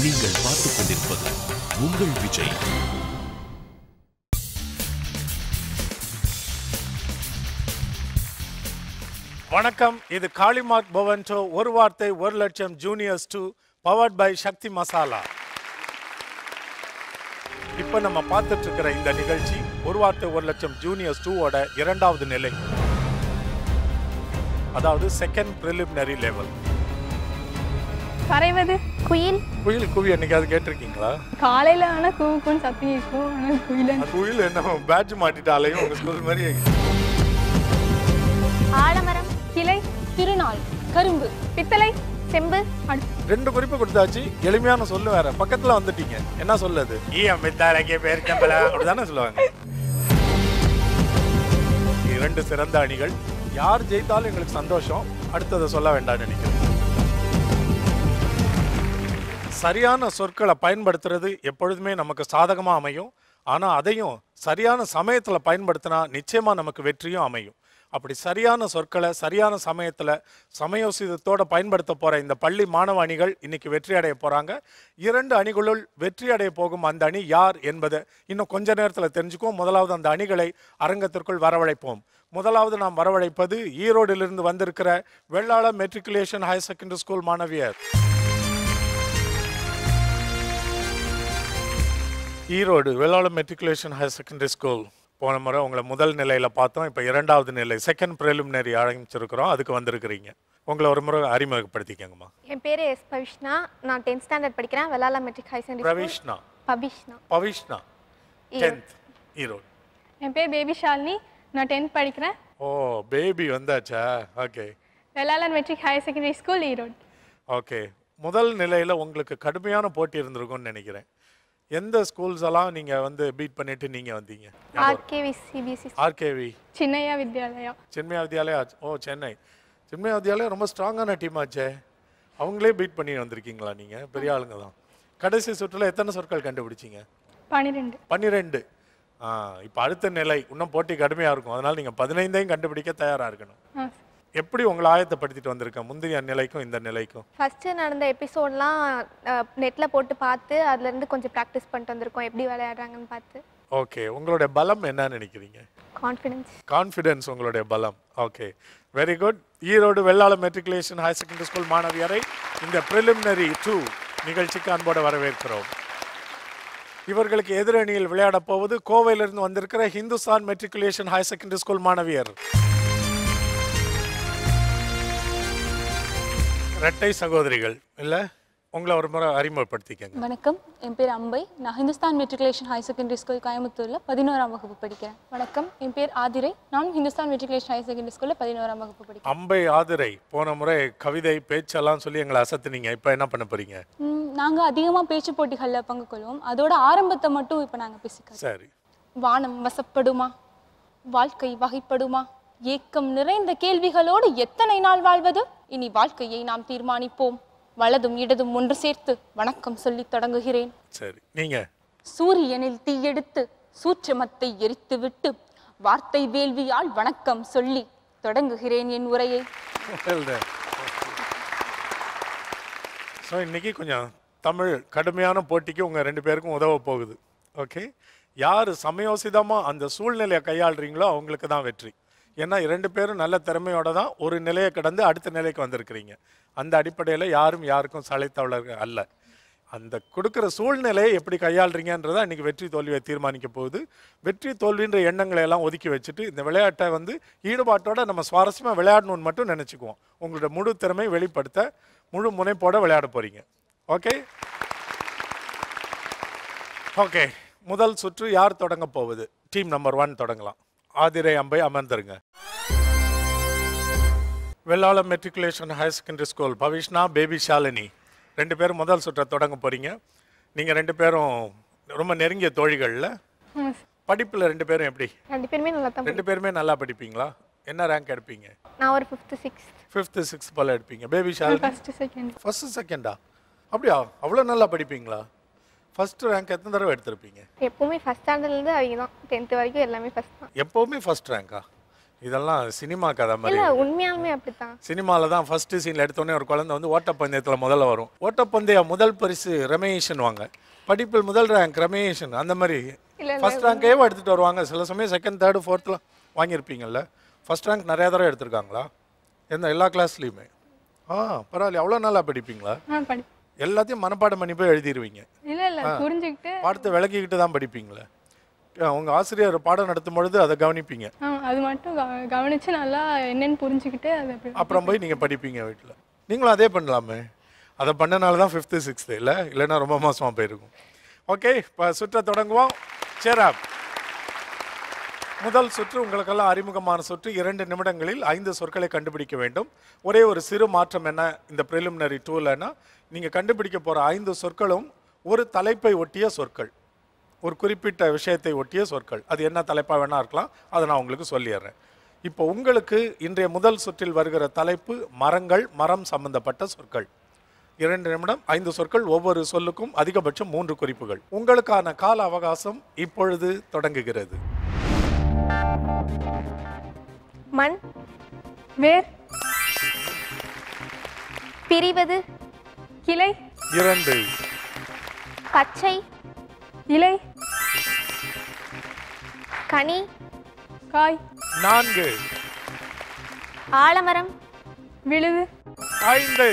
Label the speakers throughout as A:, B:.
A: நீங்கள் பார்த்துக் கொண்டிருப்பது உங்கள் விஜய்.
B: வணக்கம். இது காளிமார்க் பவன்டோ ஒரு வார்த்தை 1,00,000 juniors 2 powered by Sakthi Masala. இப்போ நம்ம பார்த்துட்டு இருக்கிற இந்த நிகழ்ச்சி ஒரு வார்த்தை 1,00,000 ஜூனியர்ஸ் 2ஓட இரண்டாவது நிலை, அதாவது செகண்ட் ப்ரிலிமினரி லெவல்.
C: கரைவது குயில்.
B: குயில் குவி என்னைக்காவது கேட்டிருக்கீங்களா?
C: காலையில ஆனா கூக்குன்னு சத்தம் இருக்கும். ஆனா
B: குயில் என்ன பேட்ச் மாட்டிட்டாலையும் உங்க ஸ்கூல் மாதிரி.
C: ஆலமரம், கிளை, திருநாள், கரும்பு, பித்தளை, செம்பு.
B: ரெண்டு குறிப்பு கொடுத்தாச்சு. எளிமையான சொல்லு வேற. பக்கத்துல வந்துட்டீங்க. என்ன சொல்லுது? அப்படிதானே சொல்லுவாங்க. இரண்டு சிறந்த அணிகள். யார் ஜெயித்தாலும் எங்களுக்கு சந்தோஷம். அடுத்ததை சொல்ல வேண்டாம் நினைக்கிறேன். சரியான சொற்களை பயன்படுத்துறது எப்பொழுதுமே நமக்கு சாதகமாக அமையும். ஆனால் அதையும் சரியான சமயத்தில் பயன்படுத்தினா நிச்சயமாக நமக்கு வெற்றியும் அமையும். அப்படி சரியான சொற்களை சரியான சமயத்தில் சமயோசிதத்தோடு பயன்படுத்த போகிற இந்த பள்ளி மாணவ அணிகள் இன்னைக்கு வெற்றி அடைய போகிறாங்க. இரண்டு அணிகளுள் வெற்றி அடைய போகும் அந்த அணி யார் என்பதை இன்னும் கொஞ்ச நேரத்தில் தெரிஞ்சுக்குவோம். முதலாவது அந்த அணிகளை அரங்கத்திற்குள் வரவழைப்போம். முதலாவது நாம் வரவழைப்பது ஈரோடிலிருந்து வந்திருக்கிற Vellala matriculation higher secondary school மாணவியர். Erode Vellala matriculation higher secondary school. போன முறை உங்களை முதல் நிலையில் பார்த்தோம். இப்போ இரண்டாவது நிலை செகண்ட் ப்ரிலிமினரி ஆரம்பிச்சிருக்கிறோம். அதுக்கு வந்திருக்கிறீங்க. உங்களை ஒரு முறை அறிமுகப்படுத்திக்கங்கம்மா.
D: என் பேர் எஸ் பவிஷ்ணா. நான் 10th ஸ்டாண்டர்ட் படிக்கிறேன். Vellala matric higher secondary.
B: Bavishna. Bavishna 10th Erode.
C: என் பேர் பேபி ஷாலினி. நான் 10th படிக்கிறேன்.
B: ஓ பேபி வந்தாச்சா? Okay.
C: Vellala matric higher secondary school Erode.
B: Okay. முதல் நிலையில் உங்களுக்கு கடுமையான போட்டி இருந்திருக்கும்னு நினைக்கிறேன். எந்த ஸ்கூல்ஸ் எல்லாம் நீங்க வந்து பீட் பண்ணிட்டு நீங்க வந்தீங்க?
D: RKV CBSE.
B: RKV
C: Chinnaiya Vidyalaya.
B: Chinmaya Vidyalaya. ஓ சென்னை. சின்மயா வித்யாலயா ரொம்ப ஸ்ட்ராங்கான டீம் ஆச்சே. அவங்களே பீட் பண்ணி வந்திருக்கீங்களா? நீங்க பெரிய ஆளுங்க தான். கடைசி சுற்றுல எத்தனை சொற்கள் கண்டுபிடிச்சிங்க? 12. இப்போ அடுத்த நிலை இன்னும் போட்டி கடுமையா இருக்கும். அதனால நீங்க 15ஐயும் கண்டுபிடிக்க தயாரா இருக்கணும். எப்படி உங்களை ஆயத்தப்படுத்திட்டு வந்திருக்கேன் முந்தைய நிலைக்கும் இந்த நிலைக்கும்?
D: ஃபர்ஸ்ட் நடந்த எபிசோட்லாம் நெட்ல போட்டு பார்த்து அதுல இருந்து கொஞ்சம் ப்ராக்டிஸ் பண்ணிட்டு வந்திருக்கோம், எப்படி விளையாடுறாங்கன்னு பார்த்து.
B: ஓகே. உங்களுடைய பலம் என்ன நினைக்கிறீங்க? கான்ஃபிடன்ஸ் உங்களுடைய பலம். Okay, very good. Erode Vellala matriculation higher secondary school மாணவியரை இந்த ப்ரிலிமினரி 2 நிகழ்ச்சிக்கு அன்போடு வரவேற்கிறோம். இவர்களுக்கு எதிரணியில் விளையாட போவது கோவையிலிருந்து வந்திருக்கிற Hindustan matriculation higher secondary school மாணவியர். இரட்டை சகோதரிகள் இல்ல? உங்களை ஒரு முறை அறிமுகப்படுத்திக்கங்க.
E: வணக்கம், என் பேர் அம்பை. நான் Hindustan matriculation higher secondary school கோயம்புத்தூர்ல 11ஆம் வகுப்பு படிக்கிறேன். வணக்கம், என் பேர் ஆதிரை. நான் ஹிந்துஸ்தான் மெட்ரிகுலேஷன் ஹையர் செகண்டரி ஸ்கூல்ல 11ஆம் வகுப்பு படிக்கிறேன்.
B: அம்பை, ஆதிரை, போன முறை கவிதை பேச்செல்லாம் சொல்லி எங்களை அசத்துனீங்க. இப்போ என்ன பண்ண போறீங்க?
E: நாங்க அதிகமா பேச்சு போட்டிகள்ல பங்கு கொள்வோம். அதோட ஆரம்பத்தை மட்டும் இப்போ நாங்க பேசிக்கிறோம்.
B: சரி.
E: வானம் வசப்படுமா, வாழ்க்கை வகைப்படுமா, ஏக்கம் நிறைந்த கேள்விகளோடு எத்தனை நாள் வாழ்வது? இனி வாழ்க்கையை நாம் தீர்மானிப்போம். வலதும் இடதும் ஒன்று சேர்த்து வணக்கம் சொல்லி தொடங்குகிறேன்.
B: சரி, நீங்க.
E: சூரியனில் தீயெடுத்து சூட்சமத்தை எரித்து விட்டு வார்த்தை வேள்வியால் வணக்கம் சொல்லி தொடங்குகிறேன் என் உரையை.
B: ஸோ இன்னைக்கு கொஞ்சம் தமிழ் கடுமையான போட்டிக்கு உங்க ரெண்டு பேருக்கும் உதவ போகுது. ஓகே, யார் சமயோசிதமாக அந்த சூழ்நிலையை கையாளுறீங்களோ அவங்களுக்கு தான் வெற்றி. ஏன்னா இரண்டு பேரும் நல்ல திறமையோட தான் ஒரு நிலையை கடந்து அடுத்த நிலைக்கு வந்திருக்கிறீங்க. அந்த அடிப்படையில் யாரும் யாருக்கும் சளைத்தவளர்கள் அல்ல. அந்த கொடுக்குற சூழ்நிலையை எப்படி கையாளுறீங்கன்றதை இன்றைக்கி வெற்றி தோல்வியை தீர்மானிக்க போகுது. வெற்றி தோல்வின்ற எண்ணங்களை எல்லாம் ஒதுக்கி வச்சுட்டு இந்த விளையாட்டை வந்து ஈடுபாட்டோட நம்ம சுவாரஸ்யமாக விளையாடணும்னு மட்டும் நினச்சிக்குவோம். உங்களோட முழு திறமை வெளிப்படுத்த முழு முனைப்போட விளையாட போகிறீங்க. ஓகே ஓகே முதல் சுற்று யார் தொடங்க போகுது? டீம் நம்பர் 1 தொடங்கலாம். ஆதிரை, அம்பை அமர்ந்துருங்க. Vellala matriculation higher secondary school Bavishna, Baby Shalini ரெண்டு பேரும் முதல் சுற்றை தொடங்க போகிறீங்க. நீங்கள் ரெண்டு பேரும் ரொம்ப நெருங்கிய தோழிகளில். படிப்பில் ரெண்டு பேரும் எப்படி? ரெண்டு பேருமே நல்லா படிப்பீங்களா? என்ன ரேங்க் எடுப்பீங்க?
D: நான் ஒரு 5th
B: 6th போல் எடுப்பீங்க. பேபி ஷாலினி ஃபர்ஸ்ட் செகண்டா? அப்படியா? அவ்வளோ நல்லா படிப்பீங்களா? ஃபர்ஸ்ட் ரேங்க் எத்தனை தடவை எடுத்திருப்பீங்க?
D: எப்பவுமே ஃபர்ஸ்ட் ஸ்டாண்டர்ட்ல இருந்து அவங்க தான் 10th வரைக்கும் எல்லாமே ஃபர்ஸ்ட் தான்.
B: எப்பவுமே ஃபர்ஸ்ட் ரேங்கா? இதெல்லாம் சினிமா கதை மாதிரி.
D: இல்ல உண்மையாலுமே அப்படித்தான்.
B: சினிமாவில் தான் ஃபர்ஸ்ட் சீனில் எடுத்தோடனே ஒரு குழந்தை வந்து ஓட்டப்பந்தயத்தில் முதல்ல வரும். ஓட்டப்பந்தய முதல் பரிசு ரமேஷன் வாங்க, படிப்பில் முதல் ரேங்க் ரமேஷன், அந்த மாதிரி ஃபர்ஸ்ட் ரேங்கையே எடுத்துகிட்டு வருவாங்க. சில சமயம் செகண்ட் தேர்டு ஃபோர்த்தில் வாங்கியிருப்பீங்கல்ல. ஃபர்ஸ்ட் ரேங்க் நிறையா தடவை எடுத்திருக்காங்களா எல்லா கிளாஸ்லேயுமே? பரவாயில்ல. அவ்வளோ நல்லா படிப்பீங்களா? எல்லாத்தையும் மனப்பாடம் பண்ணி போய் எழுதிடுவீங்க?
C: இல்ல புரிஞ்சுக்கிட்டு
B: பாடத்தை விளக்கிக்கிட்டு தான் படிப்பீங்களா? உங்க ஆசிரியர் பாடம் நடத்தும் பொழுது அதை கவனிப்பீங்க?
C: அது மட்டும் கவனிச்சு நல்லா என்னன்னு புரிஞ்சுக்கிட்டு
B: அப்புறம் போய் நீங்க படிப்பீங்க வீட்டில். நீங்களும் அதே பண்ணலாமே. அதை பண்ணனால தான் 5th 6th இல்லைன்னா ரொம்ப மோசமாக போயிருக்கும். ஓகே, இப்போ சுற்ற தொடங்குவோம். சேராப் முதல் சுற்று உங்களுக்கெல்லாம் அறிமுகமான சுற்று. 2 நிமிடங்களில் 5 சொற்களை கண்டுபிடிக்க வேண்டும். ஒரே ஒரு சிறு மாற்றம் என்ன இந்த ப்ரிலிமினரி டூலன்னா, நீங்கள் கண்டுபிடிக்க போகிற 5 சொற்களும் ஒரு தலைப்பை ஒட்டிய சொற்கள், ஒரு குறிப்பிட்ட விஷயத்தை ஒட்டிய சொற்கள். அது என்ன தலைப்பாக வேணா இருக்கலாம், அதை நான் உங்களுக்கு சொல்லிடுறேன். இப்போ உங்களுக்கு இன்றைய முதல் சுற்றில் வருகிற தலைப்பு மரங்கள், மரம் சம்பந்தப்பட்ட சொற்கள். 2 நிமிடம் 5 சொற்கள், ஒவ்வொரு சொல்லுக்கும் அதிகபட்சம் 3 குறிப்புகள். உங்களுக்கான கால அவகாசம் இப்பொழுது தொடங்குகிறது.
D: மண்,
C: வேர்,
D: பிரிவது,
C: கிளை,
B: 2,
D: பச்சை,
C: இலை,
D: கனி,
C: காய்,
B: 4,
D: ஆலமரம்,
C: விழுது,
B: 5.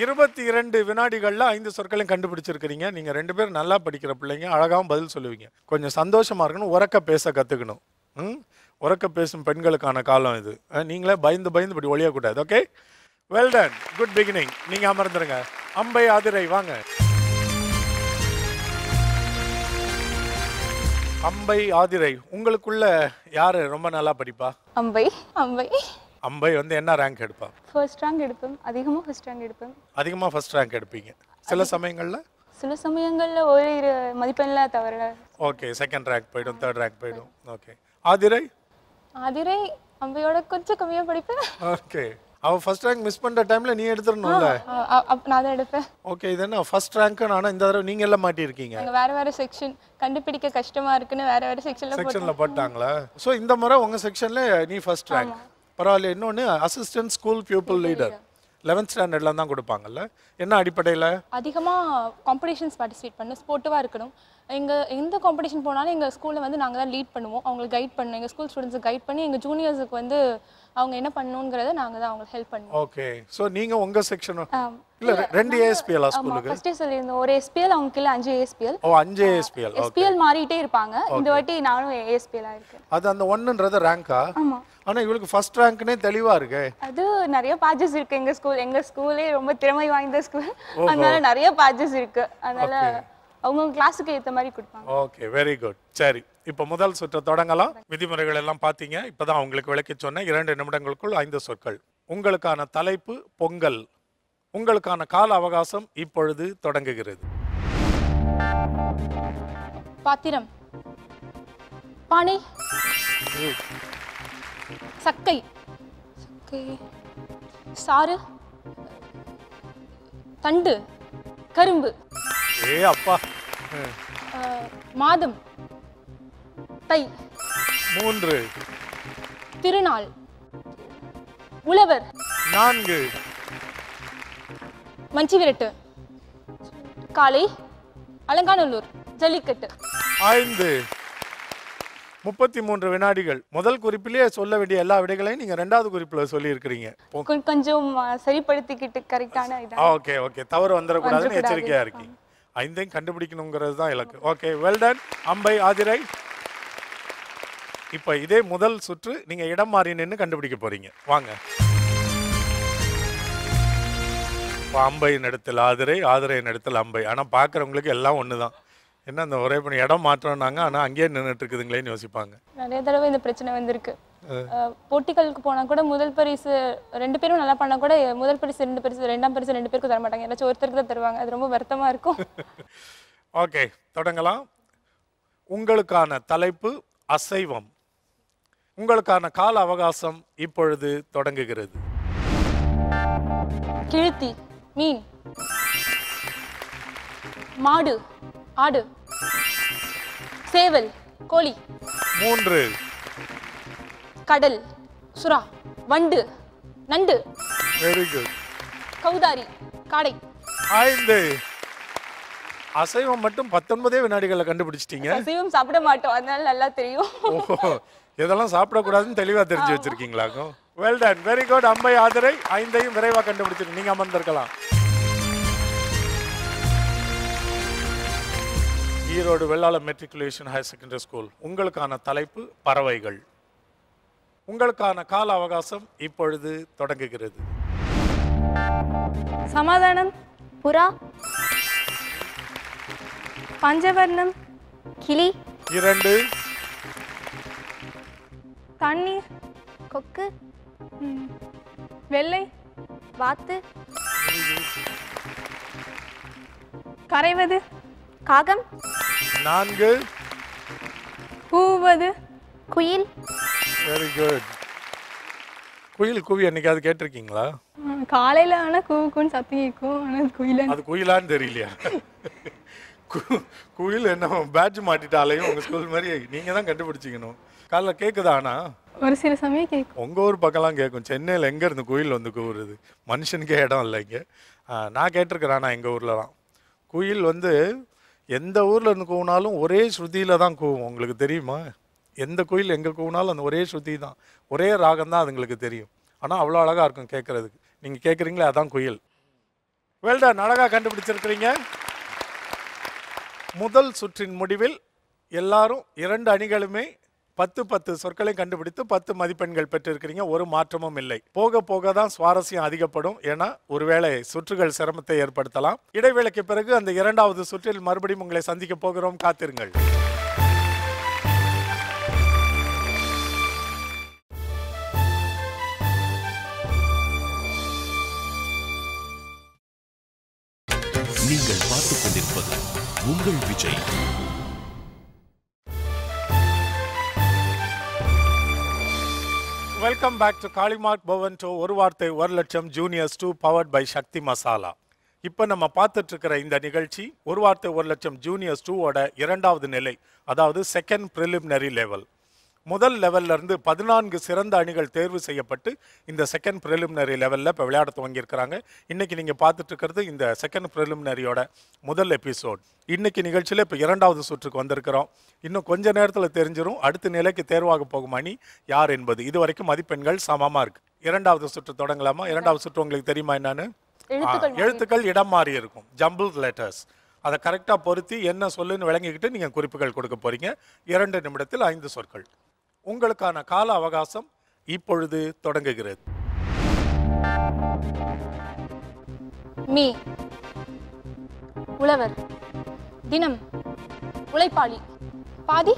B: 22 வினாடிகளில் 5 சொற்களையும் கண்டுபிடிச்சிருக்கிறீங்க. நீங்கள் 2 பேரும் நல்லா படிக்கிற பிள்ளைங்க, அழகாகவும் பதில் சொல்லுவீங்க. கொஞ்சம் சந்தோஷமாக இருக்கணும், உறக்க பேச கற்றுக்கணும். உறக்க பேசும் பெண்களுக்கான காலம் இது. நீங்களே பயந்து இப்படி ஒழியக்கூடாது. Okay, well done, good beginning. நீங்கள் அமர்ந்துருங்க. அம்பை, ஆதிரை வாங்க. அம்பை, ஆதிரை, உங்களுக்குள்ள யாரு ரொம்ப நல்லா படிப்பா?
E: அம்பை. அம்பை
B: அம்பை வந்து என்ன ரேங்க் எடுப்பா?
E: ஃபர்ஸ்ட் ரேங்க் எடுப்பேன். அதிகமாக ஃபர்ஸ்ட் ரேங்க் எடுப்பேன்.
B: அதிகமாக ஃபர்ஸ்ட் ரேங்க் எடுப்பீங்க. சில சமயங்களில்
E: ஒரு மதிப்பெண்ல தவிர.
B: ஓகே, செகண்ட் ரேங்க் போயிடும், தேர்ட் ரேங்க் போயிடும். ஓகே, ஆதிரை?
E: ஆதிரை அம்பையோட கொஞ்சம் கம்மியாக படிப்பேன்.
B: ஓகே, அவ ஃபர்ஸ்ட் ரேங்க் மிஸ் பண்ற டைம்ல நீ எடுத்துறணும்ல.
E: நான் தான் எடுப்பேன்.
B: ஓகே, இது என்ன ஃபர்ஸ்ட் ரேங்க்? ஆனா இந்த தடவை நீங்க எல்லாம் மாட்டி இருக்கீங்க.
E: அங்க வேற செக்ஷன் கண்டுபிடிக்க கஷ்டமா இருக்குன்னு வேற செக்ஷன்ல
B: போட்டாங்களா? சோ இந்த முறை உங்க செக்ஷன்ல நீ ஃபர்ஸ்ட் ரேங்க். பரவாயில்ல. இன்னொன்னு assistant school pupil leader 11th ஸ்டாண்டர்ட்ல தான் கொடுப்பாங்கல்ல. என்ன அடிப்படையில்?
E: அதிகமாக காம்படிஷன்ஸ் பார்ட்டிசிபேட் பண்ணணும், ஸ்போர்ட்டிவாக இருக்கணும். எந்த காம்படிஷன் போனாலும் எங்கள் ஸ்கூலில் வந்து நாங்கள் தான் லீட் பண்ணுவோம், அவங்களுக்கு கைட் பண்ணணும். எங்கள் ஸ்கூல் ஸ்டூடெண்ட்ஸுக்கு கைட் பண்ணி எங்கள் ஜூனியர்ஸுக்கு வந்து அவங்க என்ன பண்ணணுங்கிறத நாங்கள் தான் அவங்களுக்கு ஹெல்ப் பண்ணுவோம்.
B: ஓகே, ஸோ நீங்கள் உங்கள் செக்ஷன் இல்லை 2 ஏஎஸ்பிஎல் ஸ்கூலுக்கு?
E: ஃபர்ஸ்டே சொல்லியிருந்தோம், ஒரு ஏஎஸ்பிஎல், அவங்க கீழே 5 ஏஎஸ்பிஎல்.
B: ஓ, 5 ஏஎஸ்பிஎல்.
E: எஸ்பிஎல் மாறிட்டே இருப்பாங்க. இந்த வாட்டி நானும் ஏஎஸ்பிஎல் இருக்கேன்.
B: அது அந்த 1ன்றது ரேங்கா?
E: ஆமாம்.
B: ஆனா இவளுக்கு ஃபர்ஸ்ட் ரேங்க்னே தெளிவா இருக்கு.
E: அது நிறைய பேட்சஸ் இருக்கு. எங்க ஸ்கூலே ரொம்ப திறமை வாய்ந்த ஸ்கூல், அதனால நிறைய பேட்சஸ் இருக்கு. அதனால அவங்க கிளாஸுக்கு ஏத்த மாதிரி கொடுப்பாங்க.
B: Okay, very good. சரி, இப்போ முதல் சுற்று தொடங்கலாம். விதிமுறைகள் எல்லாம் பார்த்தீங்க. இப்பதான் உங்களுக்கு விளக்கி சொன்னேன். 2 நிமிடங்களுக்குள் 5 சொற்கள். உங்களுக்கான தலைப்பு பொங்கல். உங்களுக்கான கால அவகாசம் இப்பொழுது தொடங்குகிறது.
E: பாத்திரம், பானை, சக்கை, சாறு, தண்டு, கரும்பு,
B: அப்பா,
E: மாதம், தை,
B: 3,
E: திருநாள், உழவர்,
B: 4,
E: மஞ்சி விரட்டு, காலை, அலங்காநல்லூர், ஜல்லிக்கட்டு,
B: 5. 33 வினாடிகள். முதல் குறிப்பிலேயே சொல்ல வேண்டிய எல்லா விடைகளையும் நீங்க 2வது குறிப்புல சொல்லி இருக்கிறீங்க.
E: கொஞ்சம் சரிப்படுத்திக்கிட்டு கரெக்டான இது.
B: ஓகே ஓகே, தவறு வந்துடக்கூடாதுன்னு எச்சரிக்கையா இருக்கீங்க. 5ஐயும் கண்டுபிடிக்கணுங்கிறது தான் இலக்கு. Okay, well ton. அம்பை, ஆதிரை, இப்போ இதே முதல் சுற்று நீங்க இடம் மாறி நின்று கண்டுபிடிக்க போறீங்க. வாங்க. அம்பையின் இடத்துல ஆதிரை, ஆதிரையின் இடத்துல அம்பை. ஆனா பாக்குறவங்களுக்கு எல்லாம் ஒண்ணுதான். என்ன அந்த ஒரே பண்ணி இடம் மாற்றம்னாங்க, ஆனால் அங்கேயே நின்றுட்டு இருக்குதுங்களேன்னு யோசிப்பாங்க.
E: நிறைய தடவை இந்த பிரச்சனை வந்திருக்கு. போட்டிகளுக்கு போனால் கூட முதல் பரிசு 2 பேரும் நல்லா பண்ணால் கூட முதல் பரிசு 2 பரிசு, 2ஆம் பரிசு 2 பேருக்கும் தர மாட்டாங்க, ஏதாச்சும் ஒருத்தருக்கு தான் தருவாங்க. அது ரொம்ப வருத்தமாக இருக்கும்.
B: ஓகே, தொடங்கலாம். உங்களுக்கான தலைப்பு அசைவம். உங்களுக்கான கால அவகாசம் இப்பொழுது தொடங்குகிறது.
E: கிழ்த்தி, மீன், மாடு, ஆடு, சேவல், கோழி,
B: 3,
E: கடல், சுறா, வண்டு, நண்டு,
B: வெரி குட்.
E: கௌதாரி, காடை.
B: 5. அசைவம் மட்டும் 19 வினாடிகளை கண்டுபிடிச்சிட்டீங்க.
E: அசைவம் சாப்பிட மாட்டோம், அதனால நல்லா தெரியும்.
B: ஓஹோ, இதெல்லாம் சாப்பிடக்கூடாதுன்னு தெளிவா தெரிஞ்சு வச்சிருக்கீங்களாக்கும். Well done, very good. Ambai Aathirai 5ஐயும் விரைவா கண்டுபிடிச்சிருக்கு. நீங்க அமர்ந்திருக்கலாம். Erode Vellala matriculation higher secondary school. உங்களுக்கான தலைப்பு பறவைகள். உங்களுக்கான கால அவகாசம் இப்பொழுது தொடங்குகிறது.
C: சமாதானம்,
D: புறா,
C: பஞ்சவர்ணம்,
D: கிளி,
B: 2,
C: தண்ணீர்,
D: கொக்கு,
C: வெள்ளை,
D: வாத்து,
C: கரைவது,
D: காகம்,
B: 4,
C: கூவது,
D: குயில்,
B: வெரி குட். குயில் கூவி என்னைக்காவது கேட்டிருக்கீங்களா?
C: காலையில் ஆனால் கூவுக்குன்னு சத்தம் கேட்கும், ஆனால் குயில
B: அது குயிலான்னு தெரியலையா? குயில் என்ன பேட்ச் மாட்டிட்டாலையும் உங்க ஸ்கூல் மாதிரி நீங்க தான் கண்டுபிடிச்சிக்கணும். காலைல கேக்குதா? ஆனா
C: ஒரு சில சமயம் கேட்கும்.
B: உங்க ஊர் பக்கம்லாம் கேட்கும். சென்னையில் எங்க இருந்து குயில் வந்து கூவுறது? மனுஷனுக்கே இடம் இல்லை இங்க. நான் கேட்டிருக்கிறேன். ஆனால் எங்க ஊர்லலாம் குயில் வந்து எந்த ஊர்ல இருந்து கூவினாலும் ஒரே ஸ்ருதியில தான் கூவும். உங்களுக்கு தெரியுமா? எந்த குயில் எங்க கூவினாலும் அந்த ஒரே ஸ்ருதி தான், ஒரே ராகம் தான் அதுங்களுக்கு தெரியும். ஆனா அவ்வளோ அழகா இருக்கும் கேட்கறதுக்கு. நீங்க கேட்குறீங்களே, அதான் குயில். வெல்டன், அழகா கண்டுபிடிச்சிருக்கிறீங்க. முதல் சுற்றின் முடிவில் எல்லாரும் 2 அணிகளுமே 10 சொற்களை கண்டுபிடித்து 10 மதிப்பெண்கள் பெற்றிருக்கிறீங்க. ஒரு மாற்றமும் இல்லை. போக போக தான் சுவாரஸ்யம் அதிகப்படும். ஏன்னா ஒருவேளை சுற்றுகள் சிரமத்தை ஏற்படுத்தலாம். இடைவேளைக்கு பிறகு அந்த 2வது சுற்றில் மறுபடியும் உங்களை சந்திக்க போகிறோம். காத்திருங்கள்.
A: நீங்கள் பார்த்துக் கொண்டிருப்பது உங்கள் Vijay.
B: Welcome back to Kalimark Bovonto ஒரு வார்த்தை 1 லட்சம் juniors 2 powered by Sakthi Masala. இப்போ நம்ம பார்த்துட்டு இருக்கிற இந்த நிகழ்ச்சி ஒரு வார்த்தை 1 லட்சம் ஜூனியர்ஸ் 2ஓட 2வது நிலை, அதாவது செகண்ட் ப்ரிலிமினரி லெவல். முதல் லெவல்ல இருந்து 14 சிறந்த அணிகள் தேர்வு செய்யப்பட்டு இந்த செகண்ட் ப்ரிலிமினரி லெவலில் இப்போ விளையாட துவங்கியிருக்கிறாங்க. இன்னைக்கு நீங்கள் பார்த்துட்டு இருக்கிறது இந்த செகண்ட் ப்ரிலிமினரியோட முதல் எபிசோட். இன்னைக்கு நிகழ்ச்சியில் இப்போ 2வது சுற்றுக்கு வந்திருக்கிறோம். இன்னும் கொஞ்ச நேரத்தில் தெரிஞ்சிடும் அடுத்த நிலைக்கு தேர்வாக போகும் அணி யார் என்பது. இது வரைக்கும் மதிப்பெண்கள் சமமாக இருக்கு. 2வது சுற்று தொடங்கலாமா? 2வது சுற்று உங்களுக்கு தெரியுமா என்னன்னு? எழுத்துக்கள் இடம் மாறி இருக்கும், ஜம்பிள் லெட்டர்ஸ். அதை கரெக்டாக பொருத்தி என்ன சொல்லுன்னு விளங்கிக்கிட்டு நீங்கள் குறிப்புகள் கொடுக்க போறீங்க. 2 நிமிடத்தில் 5 சொற்கள். உங்களுக்கான கால அவகாசம் இப்பொழுது தொடங்குகிறது.
E: மே, உழவர், தினம், உழைப்பாளி, பாதி,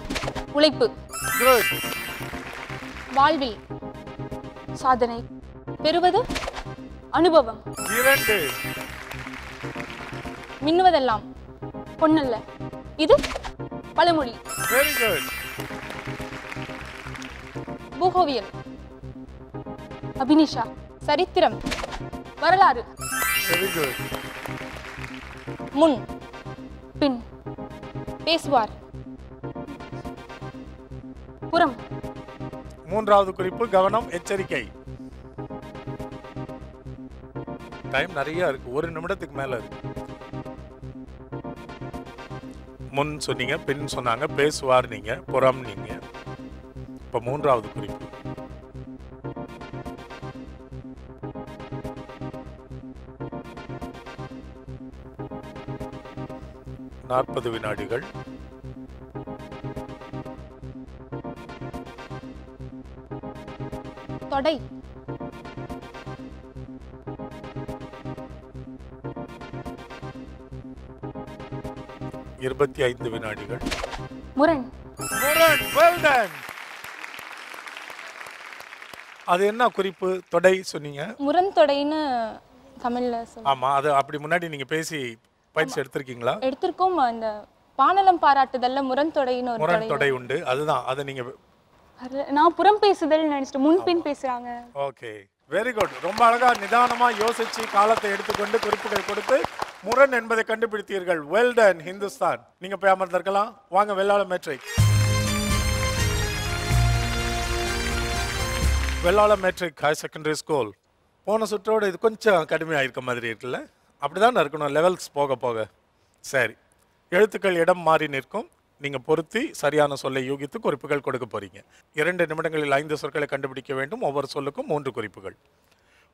E: உழைப்பு,
B: Good.
E: வாழ்வில், சாதனை, பெறுவது, அனுபவம்,
B: 2,
E: மின்னுவதெல்லாம் பொன்னல்ல, இது பழமொழி,
B: Very good.
E: பூகோவியல், அபினிஷா, சரித்திரம், வரலாறு,
B: Very good.
E: முன், பின், பேசுவார், புறம்,
B: 3வது குறிப்பு கவனம், எச்சரிக்கை. டைம் நிறைய இருக்கு, 1 நிமிடத்துக்கு மேல இருக்கு. முன் சொன்னீங்க, பின் சொன்னாங்க, பேசுவார் நீங்க, புறம் நீங்க. இப்ப 3வது குறிப்பு. நாற்பது வினாடிகள்.
E: தொடை,
B: 25 வினாடிகள்.
E: முரண்,
B: முரண். Well done. அது என்ன குறிப்பு? தொடை சொன்னீங்க.
E: முரண் தொடைன்னு தமிழ்ல சொல்ல
B: ஆமா, அது அப்படி முன்னாடி நீங்க பேசி பயிற்சி எடுத்திருக்கீங்களா?
E: எடுத்திருக்கோம். அந்த பானலம் பாராட்டுதல்ல முரண் தொடைன்னு ஒரு
B: முரண் தொடை உண்டு. அதுதான், அதை நீங்க
F: நான் புறம் பேசுதல் நினைச்சிட்டு முன்பின் பேசுறாங்க.
B: Okay, very good. ரொம்ப அழகா நிதானமா யோசிச்சு காலத்தை எடுத்துக்கொண்டு குறிப்புகள் கொடுத்து முரண் என்பதை கண்டுபிடித்தீர்கள். Well done Hindustan. நீங்க போய் அமர்ந்திருக்கலாம். வாங்க Vellala matric. Vellala matric higher secondary school. போன சுற்றோடு இது கொஞ்சம் கடுமையாக இருக்க மாதிரி இருக்குல்ல? அப்படிதான் இருக்கணும் லெவல்ஸ் போக போக. சரி, எழுத்துக்கள் இடம் மாறி நிற்கும். நீங்கள் பொருத்தி சரியான சொல்லை யூகித்து குறிப்புகள் கொடுக்க போறீங்க. 2 நிமிடங்களில் 5 சொற்களை கண்டுபிடிக்க வேண்டும். ஒவ்வொரு சொல்லுக்கும் 3 குறிப்புகள்.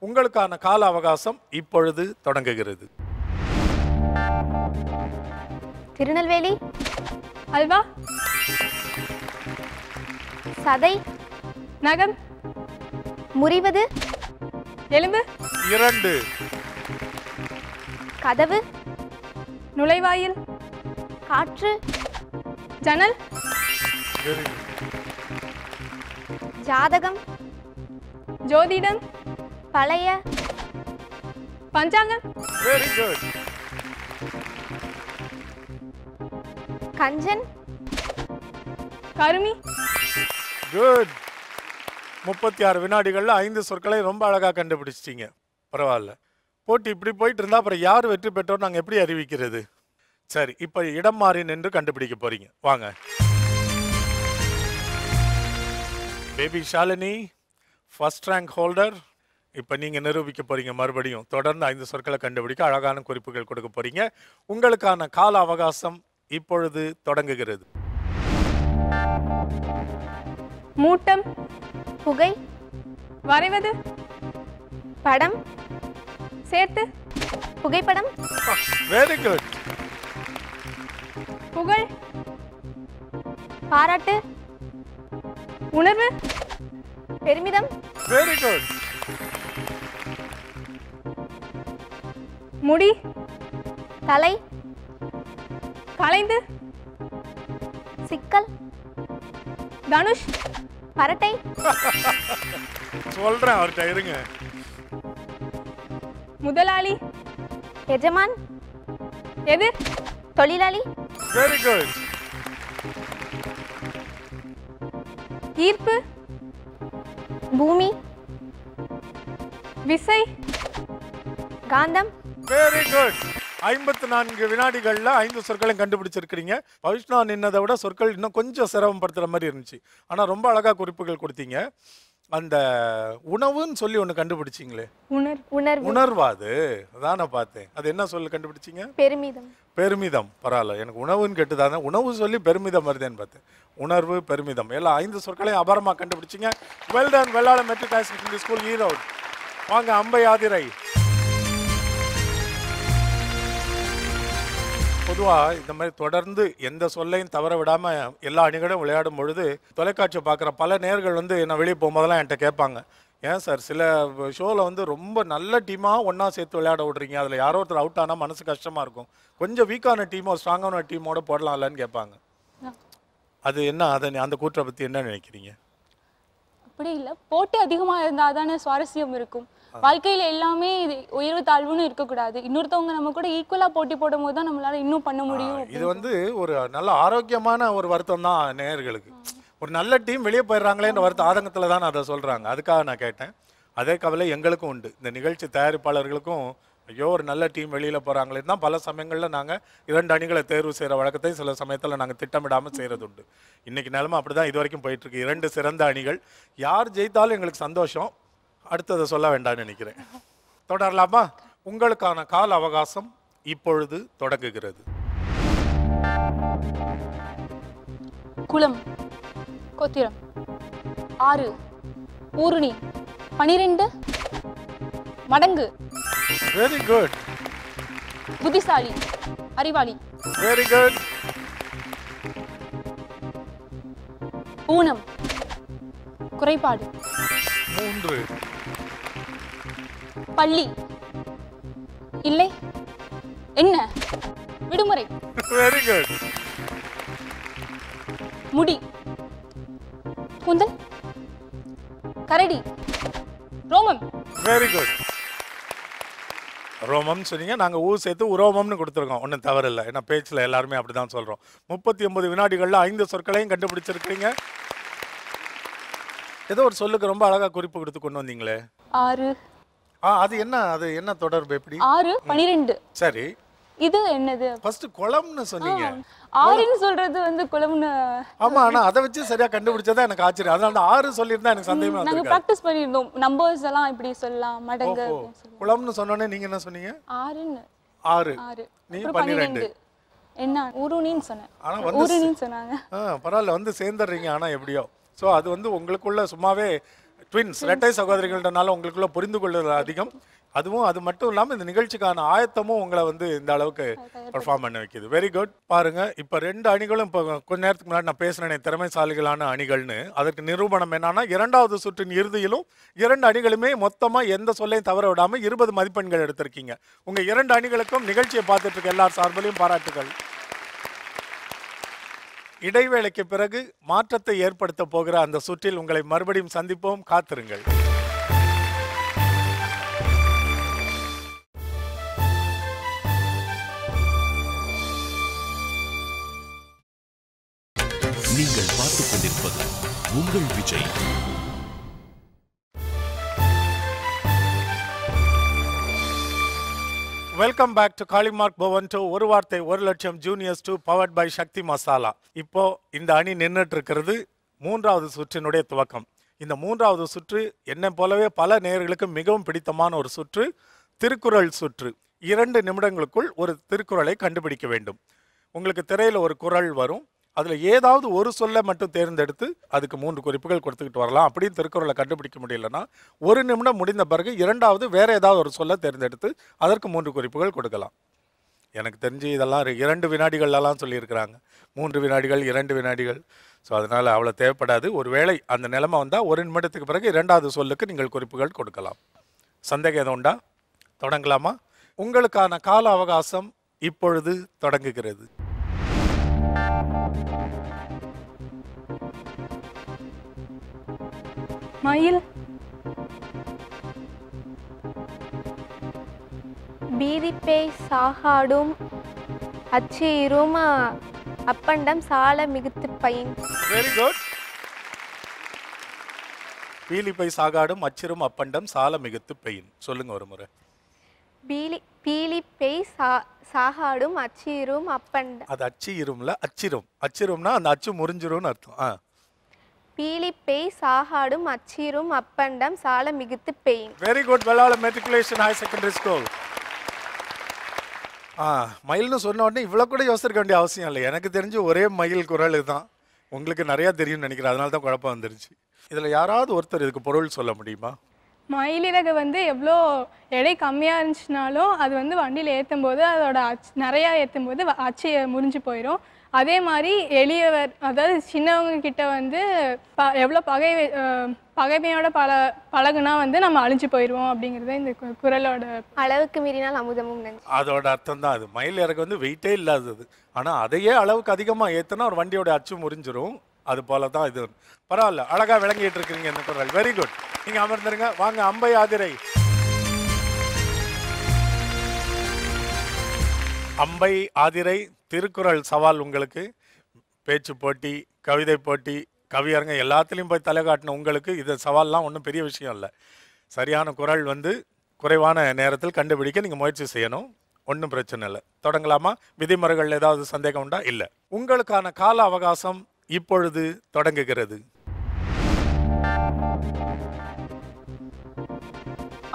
B: உங்களுக்கான கால அவகாசம் இப்பொழுது தொடங்குகிறது.
D: திருநெல்வேலி,
C: அல்வா,
D: சதை,
C: நகம்,
D: முறிவது,
C: எலும்பு,
B: 2,
D: கதவு,
C: நுழைவாயில்,
D: காற்று,
C: ஜன்னல்,
D: ஜாதகம்,
C: ஜோதிடம்,
D: பழைய,
C: பஞ்சாங்கம்,
B: வெரி குட்.
D: கஞ்சன்,
C: கருமி,
B: குட். 36 வினாடிகள்ல 5 சொற்களை ரொம்ப அழகா கண்டுபிடிச்சிட்டீங்க. பரவாயில்ல. போட்டி இப்படி போயிட்டு இருந்தா அப்புறம் யார் வெற்றி பெற்றோர் நாங்க எப்படி அறிவிக்கிறது? சரி, இப்ப இடம் மாறி நின்று கண்டுபிடிக்க போறீங்க. வாங்க. Baby Shalini, first rank holder. இப்ப நீங்க நிரூபிக்க போறீங்க. மறுபடியும் தொடர்ந்து 5 சொற்களை கண்டுபிடிக்க அழகான குறிப்புகள் கொடுக்க போறீங்க. உங்களுக்கான கால அவகாசம் இப்பொழுது தொடங்குகிறது.
C: மூட்டம்,
D: புகை,
C: வரைவது,
D: படம்,
C: சேர்த்து,
D: புகைப்படம்,
B: வெரி குட்.
C: புகழ்,
D: பாராட்டு,
C: உணர்வு,
D: பெருமிதம்,
B: வெரி குட்.
C: முடி,
D: தலை,
C: கலைந்து,
D: சிக்கல்,
C: தனுஷ்,
D: பரட்டை,
B: சொல்றேன் அவர்கிட்ட இருங்க.
C: முதலாளி,
D: எஜமான்,
C: எதிர்,
D: தொழிலாளி,
B: வெரி குட்.
C: ஈர்ப்பு,
D: பூமி,
C: விசை,
D: காந்தம்,
B: வெரி குட். 54 வினாடிகள்ல 5 சொற்களை கண்டுபிடிச்சிருக்கீங்க. பவிஷ்ணா நின்னதை விட சொற்கள் இன்னும் கொஞ்சம் சிரமப்படுத்துற மாதிரி இருந்துச்சு. ஆனா ரொம்ப அழகா குறிப்புகள் கொடுத்தீங்க. அந்த உணவுன்னு சொல்லி ஒண்ணு கண்டுபிடிச்சிங்களே,
D: உணர்வு,
B: உணர்வா? அது அதான் நான் பார்த்தேன். அது என்ன சொல்லி கண்டுபிடிச்சிங்க?
D: பெருமிதம்,
B: பெருமிதம். பரவாயில்ல, எனக்கு உணவுன்னு கேட்டுதானே உணவு சொல்லி பெருமிதம் வருதேன்னு பார்த்தேன். உணர்வு, பெருமிதம் எல்லாம் 5 சொற்களையும் அபாரமா கண்டுபிடிச்சிங்க. Well done Vellala matric higher secondary school Erode. வாங்க அம்பை ஆதிரை. பொதுவாக இந்த மாதிரி தொடர்ந்து எந்த சொல்லையும் தவற விடாமல் எல்லா அணிகளும் விளையாடும் பொழுது தொலைக்காட்சியை பார்க்குற பல நேயர்கள் வந்து நான் வெளியே போகும்போதெல்லாம் என்கிட்ட கேட்பாங்க, ஏன் சார் சில ஷோவில் வந்து ரொம்ப நல்ல டீமாக ஒன்றா சேர்த்து விளையாட விட்றீங்க, அதில் யாரோ ஒருத்தர் அவுட் ஆனால் மனசு கஷ்டமாக இருக்கும், கொஞ்சம் வீக்கான டீமோ ஸ்ட்ராங்கான டீமோட போடலாம்லன்னு கேட்பாங்க. அது என்ன, அதை அந்த கூற்றை பற்றி என்ன நினைக்கிறீங்க?
F: அப்படி இல்லை, போட்டி அதிகமாக இருந்தால் தானே சுவாரஸ்யம் இருக்கும். வாழ்க்கையில் எல்லாமே இது உயர்வு தாழ்வுன்னு இருக்கக்கூடாது. இன்னொருத்தவங்க நம்ம கூட ஈக்குவலாக போட்டி போடும் போது தான் நம்மளால இன்னும் பண்ண முடியும்.
B: இது வந்து ஒரு நல்ல ஆரோக்கியமான ஒரு வருத்தம் தான் நேயர்களுக்கு. ஒரு நல்ல டீம் வெளியே போயிடுறாங்களேன்ற வருத்தம் ஆதங்கத்தில் தான் அதை சொல்கிறாங்க. அதுக்காக நான் கேட்டேன். அதே கவலை எங்களுக்கும் உண்டு. இந்த நிகழ்ச்சி தயாரிப்பாளர்களுக்கும் ஐயோ ஒரு நல்ல டீம் வெளியில் போகிறாங்களே தான் பல சமயங்களில் நாங்கள் 2 அணிகளை தேர்வு செய்கிற வழக்கத்தை சில சமயத்தில் நாங்கள் திட்டமிடாமல் செய்கிறது உண்டு. இன்றைக்கி நிலைமை அப்படி தான் இது வரைக்கும் போயிட்டுருக்கு. 2 சிறந்த அணிகள். யார் ஜெயித்தாலும் எங்களுக்கு சந்தோஷம். அடுத்ததை சொல்ல வேண்டாம்னு நினைக்கிறேன். தொடரலாமா? உங்களுக்கான கால அவகாசம் இப்பொழுது தொடங்குகிறது.
F: குளம், கோத்திரம், ஆறு, ஊருணி, 12, மடங்கு,
B: வெரி குட்,
F: புத்திசாலி, அறிவாளி,
B: வெரி குட்,
F: ஊனம், குறைபாடு,
B: 3,
F: பள்ளி, இல்லை, என்ன, விடுமுறை,
B: வெரி குட்,
F: முடி, கூந்தல், கரடி, ரோமம்,
B: வெரி குட். ரோமம் சொன்னீங்க, நாங்கள் ஊர் சேர்த்து உரோமம்னு கொடுத்துருக்கோம். ஒன்றும் தவறு இல்லை, ஏன்னா பேச்சில் எல்லாருமே அப்படி தான் சொல்கிறோம். 39 வினாடிகளில் 5 சொற்களையும் கண்டுபிடிச்சிருக்கிறீங்க. ஏதோ ஒரு சொல்லுக்கு ரொம்ப அழகாக குறிப்பு கொடுத்து கொண்டு வந்தீங்களே.
F: 6,
B: அது என்ன தொடர்பு எப்படி?
F: 6, 12,
B: சரி,
F: இது என்னது?
B: ஃபர்ஸ்ட் குளம்னு சொன்னீங்க.
F: ஆறுன்னு சொல்றது வந்து குளம்னு.
B: ஆமா, ஆனா அதை வச்சு சரியா கண்டுபிடிச்சதா எனக்கு ஆச்சரியம். அதனால அந்த ஆறு சொல்லியிருந்தா எனக்கு சந்தேகமே
F: நாங்க
B: வந்திருக்காது.
F: பிராக்டிஸ் பண்ணியிருந்தோம். நம்பர்ஸ் எல்லாம் இப்படி சொல்லலாம், மடங்கு
B: ஓஹோ, குளம்னு சொன்னோனே நீங்க என்ன சொன்னீங்க?
F: ஆறுன்னு.
B: ஆறு. நீ 12.
F: என்ன ஊருணின்னு சொன்னேன்.
B: ஆனா வந்து
F: ஊருணின்னு சொன்னாங்க.
B: பரவாயில்ல, வந்து சேர்ந்துடுறீங்க. ஆனா எப்படியோ. ஸோ அது வந்து உங்களுக்குள்ள சும்மாவே ட்வின்ஸ் இரட்டை சகோதரிகள்ன்றனால உங்களுக்குள்ள புரிந்து கொள்வது அதிகம். அதுவும் அது மட்டும் இல்லாமல் இந்த நிகழ்ச்சிக்கான ஆயத்தமும் உங்களை வந்து இந்த அளவுக்கு பெர்ஃபார்ம் பண்ண வைக்குது. Very good. பாருங்க, இப்போ 2 அணிகளும் இப்போ கொஞ்ச நேரத்துக்கு முன்னாடி நான் பேசினேன் திறமைசாலிகளான அணிகள்னு. அதற்கு நிரூபணம் என்னன்னா, 2வது சுற்றின் இறுதியிலும் 2 அணிகளுமே மொத்தமாக எந்த சொல்லையும் தவற விடாமல் 20 மதிப்பெண்கள் எடுத்திருக்கீங்க. உங்க 2 அணிகளுக்கும் நிகழ்ச்சியை பார்த்துட்டு இருக்க எல்லார் சார்பிலையும் பாராட்டுகள். இடைவேளைக்கு பிறகு மாற்றத்தை ஏற்படுத்த போகிற அந்த சுற்றில் உங்களை மறுபடியும் சந்திப்போம். காத்திருங்கள்.
A: நீங்கள் பார்த்துக் கொண்டிருப்பது உங்கள் Vijay.
B: Welcome back to Kalimark Bovonto ஒரு வார்த்தை 1 லட்சம் juniors 2 powered by Sakthi Masala. இப்போ இந்த அணி நின்றுட்டு இருக்கிறது 3வது சுற்றினுடைய துவக்கம். இந்த 3வது சுற்று என்னை போலவே பல நேயர்களுக்கு மிகவும் பிடித்தமான ஒரு சுற்று, திருக்குறள் சுற்று. 2 நிமிடங்களுக்குள் ஒரு திருக்குறளை கண்டுபிடிக்க வேண்டும். உங்களுக்கு திரையில் ஒரு குறள் வரும். அதில் ஏதாவது ஒரு சொல்லை மட்டும் தேர்ந்தெடுத்து அதுக்கு 3 குறிப்புகள் கொடுத்துக்கிட்டு வரலாம். அப்படின்னு திருக்குறளை கண்டுபிடிக்க முடியலன்னா 1 நிமிடம் முடிந்த பிறகு 2வது வேற ஏதாவது ஒரு சொல்லை தேர்ந்தெடுத்து அதற்கு 3 குறிப்புகள் கொடுக்கலாம். எனக்கு தெரிஞ்சு இதெல்லாம் 2 வினாடிகள்லாம் சொல்லியிருக்கிறாங்க. 3 வினாடிகள், 2 வினாடிகள். ஸோ அதனால் அவ்வளோ தேவைப்படாது. ஒருவேளை அந்த நிலைமை வந்தால் 1 நிமிடத்துக்கு பிறகு 2வது சொல்லுக்கு நீங்கள் குறிப்புகள் கொடுக்கலாம். சந்தேகம் எதுவும் உண்டா? தொடங்கலாமா? உங்களுக்கான கால அவகாசம் இப்பொழுது தொடங்குகிறது.
C: மயில்.
D: பீதிப்பேய் சாகாடும் அச்சீரும் அப்பண்டம் சால மிகுத்து பையன்.
B: Very good. பீலிப்பை சாகாடும் அச்சிரும் அப்பண்டம் சால மிகுத்து பெயின். சொல்லுங்க ஒரு முறை.
D: பீலிப்பேய் சாகாடும் அச்சீரும் அப்பண்டம்.
B: அது அச்சி இரும்ல, அச்சிரும். அச்சிரும்னா அந்த அச்சு முறிஞ்சிரும்னு அர்த்தம்.
D: பீலிப்பேய் சாகாடும் அச்சீரும் அப்பண்டம் சால மிகுத்து பெயின்.
B: Very good. Vellala matriculation high secondary school. மயில்னு சொன்ன உடனே இவ்வளோ கூட யோசிக்க வேண்டிய அவசியம் இல்லை. எனக்கு தெரிஞ்சு ஒரே மயில் குரல் தான். உங்களுக்கு நிறையா தெரியும்னு நினைக்கிறேன். அதனால தான் குழப்பம் வந்துருச்சு. இதில் யாராவது ஒருத்தர் இதுக்கு பொருள் சொல்ல முடியுமா?
C: மயிலிறகு வந்து எவ்வளோ எடை கம்மியாக இருந்துச்சுனாலும் அது வந்து வண்டியில் ஏற்றும் போது அதோட நிறையா ஏற்றும் போது அச்சு முறிஞ்சு போயிடும். அதே மாதிரி எளியவர், அதாவது சின்னவங்க கிட்ட வந்து எவ்வளோ பகைமையோட பழகுனா வந்து நம்ம அழிஞ்சு போயிடுவோம் அப்படிங்கிறது இந்த குறளோட.
D: அளவுக்கு மீறினால் அமுதமும் நஞ்சு.
B: அதோட அர்த்தம் தான் அது. மயில் இறகு வந்து வெயிட்டே இல்லாதது. ஆனால் அதையே அளவுக்கு அதிகமாக ஏற்றினா ஒரு வண்டியோட அச்சு முறிஞ்சிரும். அது போல தான் இது. பரவாயில்ல, அழகாக விளங்கிட்டு இருக்கிறீங்க இந்த குறள். Very good. நீங்கள் அமர்ந்துருங்க. வாங்க, அம்பை ஆதிரை. அம்பை ஆதிரை திருக்குறள் சவால் உங்களுக்கு. பேச்சு போட்டி, கவிதை போட்டி, கவியரங்க எல்லாத்துலேயும் போய் தலை காட்டின உங்களுக்கு இது சவால்லாம் ஒன்றும் பெரிய விஷயம் இல்லை. சரியான குறள் வந்து குறைவான நேரத்தில் கண்டுபிடிக்க நீங்கள் முயற்சி செய்யணும். ஒன்றும் பிரச்சனை இல்லை. தொடங்கலாமா? விதிமுறைகள் ஏதாவது சந்தேகம் உண்டா? இல்லை. உங்களுக்கான கால அவகாசம் இப்பொழுது தொடங்குகிறது.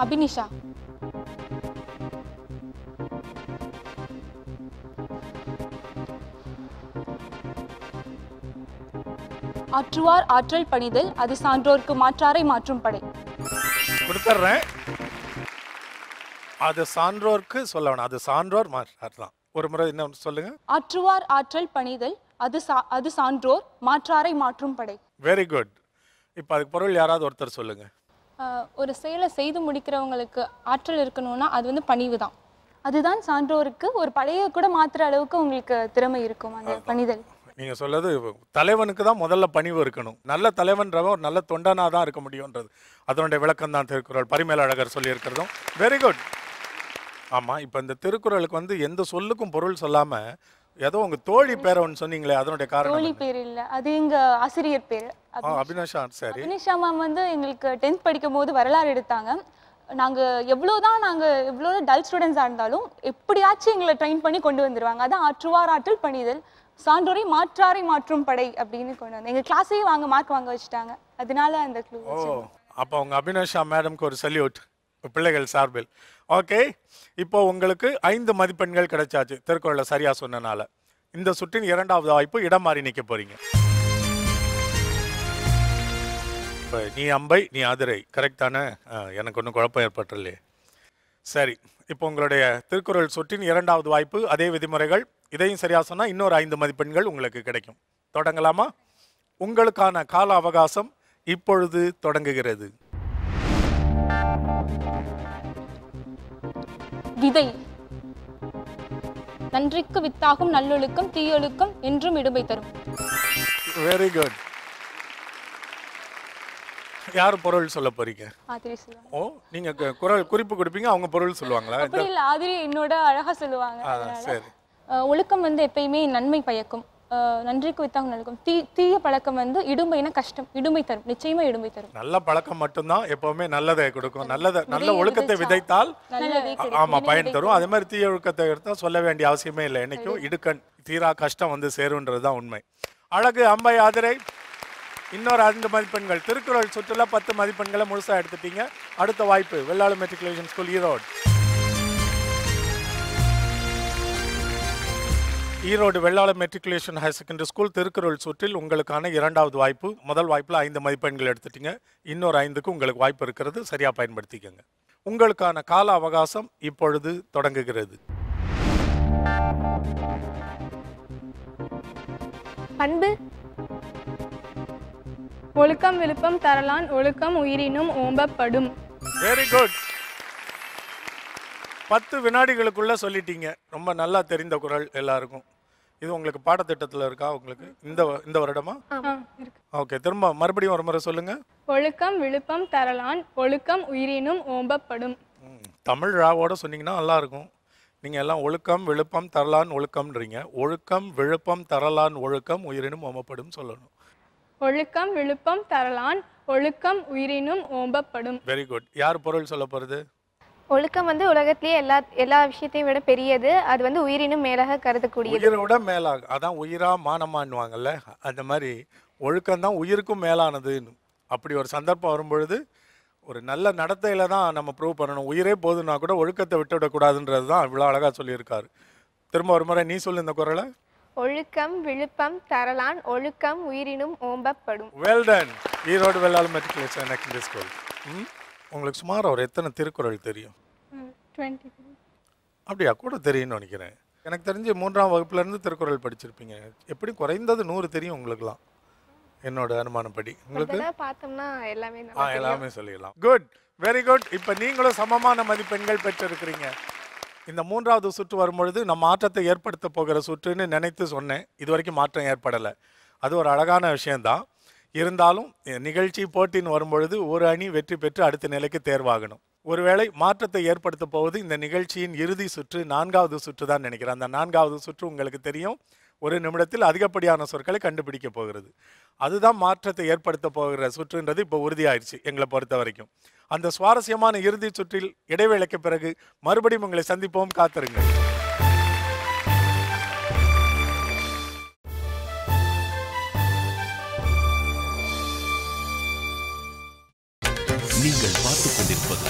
E: அபினிஷா. ஆற்றுவார் ஆற்றல் பணிதல், அது சான்றோர்க்கு மாற்றாரை மாற்றும் படை.
B: கொடுத்துட்றேன். அது சான்றோர்க்கு சொல்ல வேணாம், அது சான்றோர் மாற்றார் தான். ஒரு முறை என்ன சொல்லுங்க.
E: ஆற்றுவார் ஆற்றல் பணிதல், அது சான்றோர் மாற்றாரை மாற்றும் படை.
B: Very good. இப்போ அதுக்கு பொருள் யாராவது ஒருத்தர் சொல்லுங்க.
E: ஒரு செயலை செய்து முடிக்கிறவங்களுக்கு ஆற்றல் இருக்கணும்னா அது வந்து பணிவு தான். அதுதான் சான்றோருக்கு ஒரு படையை கூட மாற்றுற அளவுக்கு உங்களுக்கு திறமை இருக்கும் அந்த பணிதல்.
B: நீங்கள் சொல்றது தலைவனுக்கு தான் முதல்ல பணிவு இருக்கணும். நல்ல தலைவன்றவன் ஒரு நல்ல தொண்டனாக தான் இருக்க முடியுன்றது அதனுடைய விளக்கம் தான் திருக்குறள். பரிமேலழகர் சொல்லியிருக்கிறதும். Very good. ஆமாம், இப்போ இந்த திருக்குறளுக்கு வந்து எந்த சொல்லுக்கும் பொருள் சொல்லாமல் ஏதோ உங்கள் தோழி பேரை ஒன்று சொன்னீங்களே, அதனுடைய காரணம்?
F: தோழி பேர் இல்லை, அது எங்க ஆசிரியர் பேர்.
B: அபினிஷா. சரி.
F: அபினிஷா மேம் வந்து எங்களுக்கு 10th படிக்கும் போது வரலாறு எடுத்தாங்க. நாங்கள் எவ்வளோ டல் ஸ்டூடெண்ட்ஸாக இருந்தாலும் எப்படியாச்சும் எங்களை ட்ரெயின் பண்ணி கொண்டு வந்துடுவாங்க. அதான் ஆற்றுவார் ஆற்றல் பணிதல் சான்றோரை மாற்றாரை மாற்றும் படை அப்படின்னு கொண்டு வந்து எங்கள் கிளாஸையே மார்க் வாங்க வச்சுட்டாங்க. அதனால அந்த க்ளூ.
B: அப்போ உங்கள் அபினஷா மேடம்க்கு ஒரு சல்யூட் பிள்ளைகள் சார்பில். ஓகே, இப்போ உங்களுக்கு 5 மதிப்பெண்கள் கிடைச்சாச்சு திருக்குறளை சரியா சொன்னனால. இந்த சுற்றின் 2வது வாய்ப்பு இடம் மாறி நிற்க போறீங்க. இப்போ நீ அம்பை நீ அதிரை கரெக்ட் தானே? எனக்கு ஒன்றும் குழப்பம் ஏற்பட்டுள்ளே. சரி, இப்போ உங்களுடைய திருக்குறள் சுற்றின் 2வது வாய்ப்பு. அதே விதிமுறைகள். இதையும் சரியா சொன்னால் இன்னொரு 5 மதிப்பெண்கள் உங்களுக்கு கிடைக்கும். தொடங்கலாமா? உங்களுக்கான கால அவகாசம் இப்பொழுது தொடங்குகிறது.
E: விதை. நன்றிக்கு வித்தாகும் நல்லொழுக்கம் தீயொழுக்கம் என்றும் இடும்பை தரும்.
B: Very good. யார் பொருள் சொல்ல போறீங்க?
F: ஆதிரி சொல்லுவாங்க.
B: ஓ, நீங்க குரல் குறிப்பு கொடுப்பீங்க, அவங்க பொருள் சொல்லுவாங்களா?
F: அப்படி இல்லை, ஆதிரி என்னோட அழகா சொல்லுவாங்க.
B: சரி.
E: ஒழுக்கம் வந்து எப்பயுமே நன்மை பயக்கும். நன்றிக்கு வித்தாகும் நல்லொழுக்கம். தீய பழக்கம் வந்து இடும்பைனா கஷ்டம், இடும்பை தரும், நிச்சயமா இடும்பை தரும்.
B: நல்ல பழக்கம் மட்டும்தான் எப்பவுமே நல்லதை கொடுக்கும். நல்ல ஒழுக்கத்தை விதைத்தால் ஆமா பயன் தரும். அதே மாதிரி தீய ஒழுக்கத்தை எடுத்தா சொல்ல வேண்டிய அவசியமே இல்லை. என்னைக்கும் இடுக்கண் தீரா கஷ்டம் வந்து சேருன்றதுதான் உண்மை. அழகு அம்பை ஆதிரை. இன்னொரு 5 மதிப்பெண்கள். திருக்குறள் சுற்றுல 10 மதிப்பெண்களை முழுசா எடுத்துட்டீங்க. அடுத்த வாய்ப்பு Vellala matriculation school Erode. Erode Vellala matriculation higher secondary school Thirukkural சுற்றில் உங்களுக்கான 2வது வாய்ப்பு. முதல் வாய்ப்பில் 5 மதிப்பெண்கள் எடுத்துட்டீங்க. இன்னொரு 5க்கு உங்களுக்கு வாய்ப்பு இருக்கிறது. சரியா பயன்படுத்திக்கங்க. உங்களுக்கான கால அவகாசம் இப்பொழுது தொடங்குகிறது.
D: பண்பு.
C: ஒழுக்கம் விழுப்பம் தரலான் ஒழுக்கம் உயிரினும் ஓம்பப்படும்.
B: Very good. 10 வினாடிகளுக்குள்ள சொல்லிட்டீங்க. ரொம்ப நல்லா தெரிந்த குறள் எல்லாருக்கும். இது உங்களுக்கு பாடத்திட்டத்தில் இருக்கா? உங்களுக்கு இந்த வருடமா? ஓகே, திரும்ப மறுபடியும் ஒரு முறை சொல்லுங்க.
C: ஒழுக்கம் விழுப்பம் தரலான் ஒழுக்கம் உயிரினும் ஓம்பப்படும்.
B: தமிழ் ராவோட சொன்னீங்கன்னா நல்லா இருக்கும். நீங்க எல்லாம் ஒழுக்கம் விழுப்பம் தரலான் ஒழுக்கம்ன்றீங்க. ஒழுக்கம் விழுப்பம் தரலான் ஒழுக்கம் உயிரினும் ஓம்பப்படும் சொல்லணும்.
C: ஒழுக்கம் விழுப்பம் தரலான் ஒழுக்கம் உயிரினும் ஓம்பப்படும்.
B: Very good. யார் பொருள் சொல்ல போறது?
D: ஒழுக்கம் வந்து உலகத்திலேயே எல்லா விஷயத்தையும் விட பெரியது. அது வந்து உயிரினும் மேலாக கருதக்கூடியது.
B: உயிரை விட மேலாக, அதான் உயிரா மானமான்னுவாங்கல்ல, அந்த மாதிரி ஒழுக்கம் தான் உயிருக்கும் மேலானதுன்னு. அப்படி ஒரு சந்தர்ப்பம் வரும்பொழுது ஒரு நல்ல நடத்தையில தான் நம்ம ப்ரூவ் பண்ணணும். உயிரே போதுன்னா கூட ஒழுக்கத்தை விட்டுவிடக்கூடாதுன்றது தான் இவ்வளோ அழகா சொல்லியிருக்காரு. திரும்ப ஒரு முறை நீ சொல்லு இந்த குறளை.
D: ஒழுக்கம் விழுப்பம் தரலான் ஒழுக்கம் உயிரினும் ஓம்பப்படும்.
B: Well done. Erode Vellala matriculation secondary school. உங்களுக்கு சுமார் ஒரு எத்தனை திருக்குறள் தெரியும்?
C: 20.
B: அப்படியா? கூட தெரியும்னு நினைக்கிறேன். எனக்கு தெரிஞ்சு 3ஆம் வகுப்புலேருந்து திருக்குறள் படிச்சிருப்பீங்க. எப்படி குறைந்தது 100 தெரியும் உங்களுக்குலாம், என்னோட அனுமானப்படி. உங்களுக்கு
D: பார்த்தோம்னா எல்லாமே
B: எல்லாமே சொல்லிடலாம். Good, very good. இப்போ நீங்களும் சமமான மதிப்பெண்கள் பெற்றிருக்கிறீங்க. இந்த 3வது சுற்று வரும்பொழுது நம்ம மாற்றத்தை ஏற்படுத்த போகிற சுற்றுன்னு நினைத்து சொன்னேன். இது வரைக்கும் மாற்றம் ஏற்படலை. அது ஒரு அழகான விஷயம்தான். இருந்தாலும் நிகழ்ச்சி போட்டின்னு வரும்பொழுது ஒரு அணி வெற்றி பெற்று அடுத்த நிலைக்கு தேர்வாகணும். ஒருவேளை மாற்றத்தை ஏற்படுத்த போவது இந்த நிகழ்ச்சியின் இறுதி சுற்று 4வது சுற்று தான் நினைக்கிறேன். அந்த 4வது சுற்று உங்களுக்கு தெரியும், 1 நிமிடத்தில் அதிகப்படியான சொற்களை கண்டுபிடிக்க போகிறது. அதுதான் மாற்றத்தை ஏற்படுத்த போகிற சுற்றுன்றது இப்போ உறுதியாயிருச்சு எங்களை பொறுத்த வரைக்கும். அந்த சுவாரஸ்யமான இறுதி சுற்றில் இடைவேளைக்கு பிறகு மறுபடியும் உங்களை சந்திப்போம். காத்திருங்கள்.
A: நீங்கள் பார்த்துக் கொண்டிருப்பது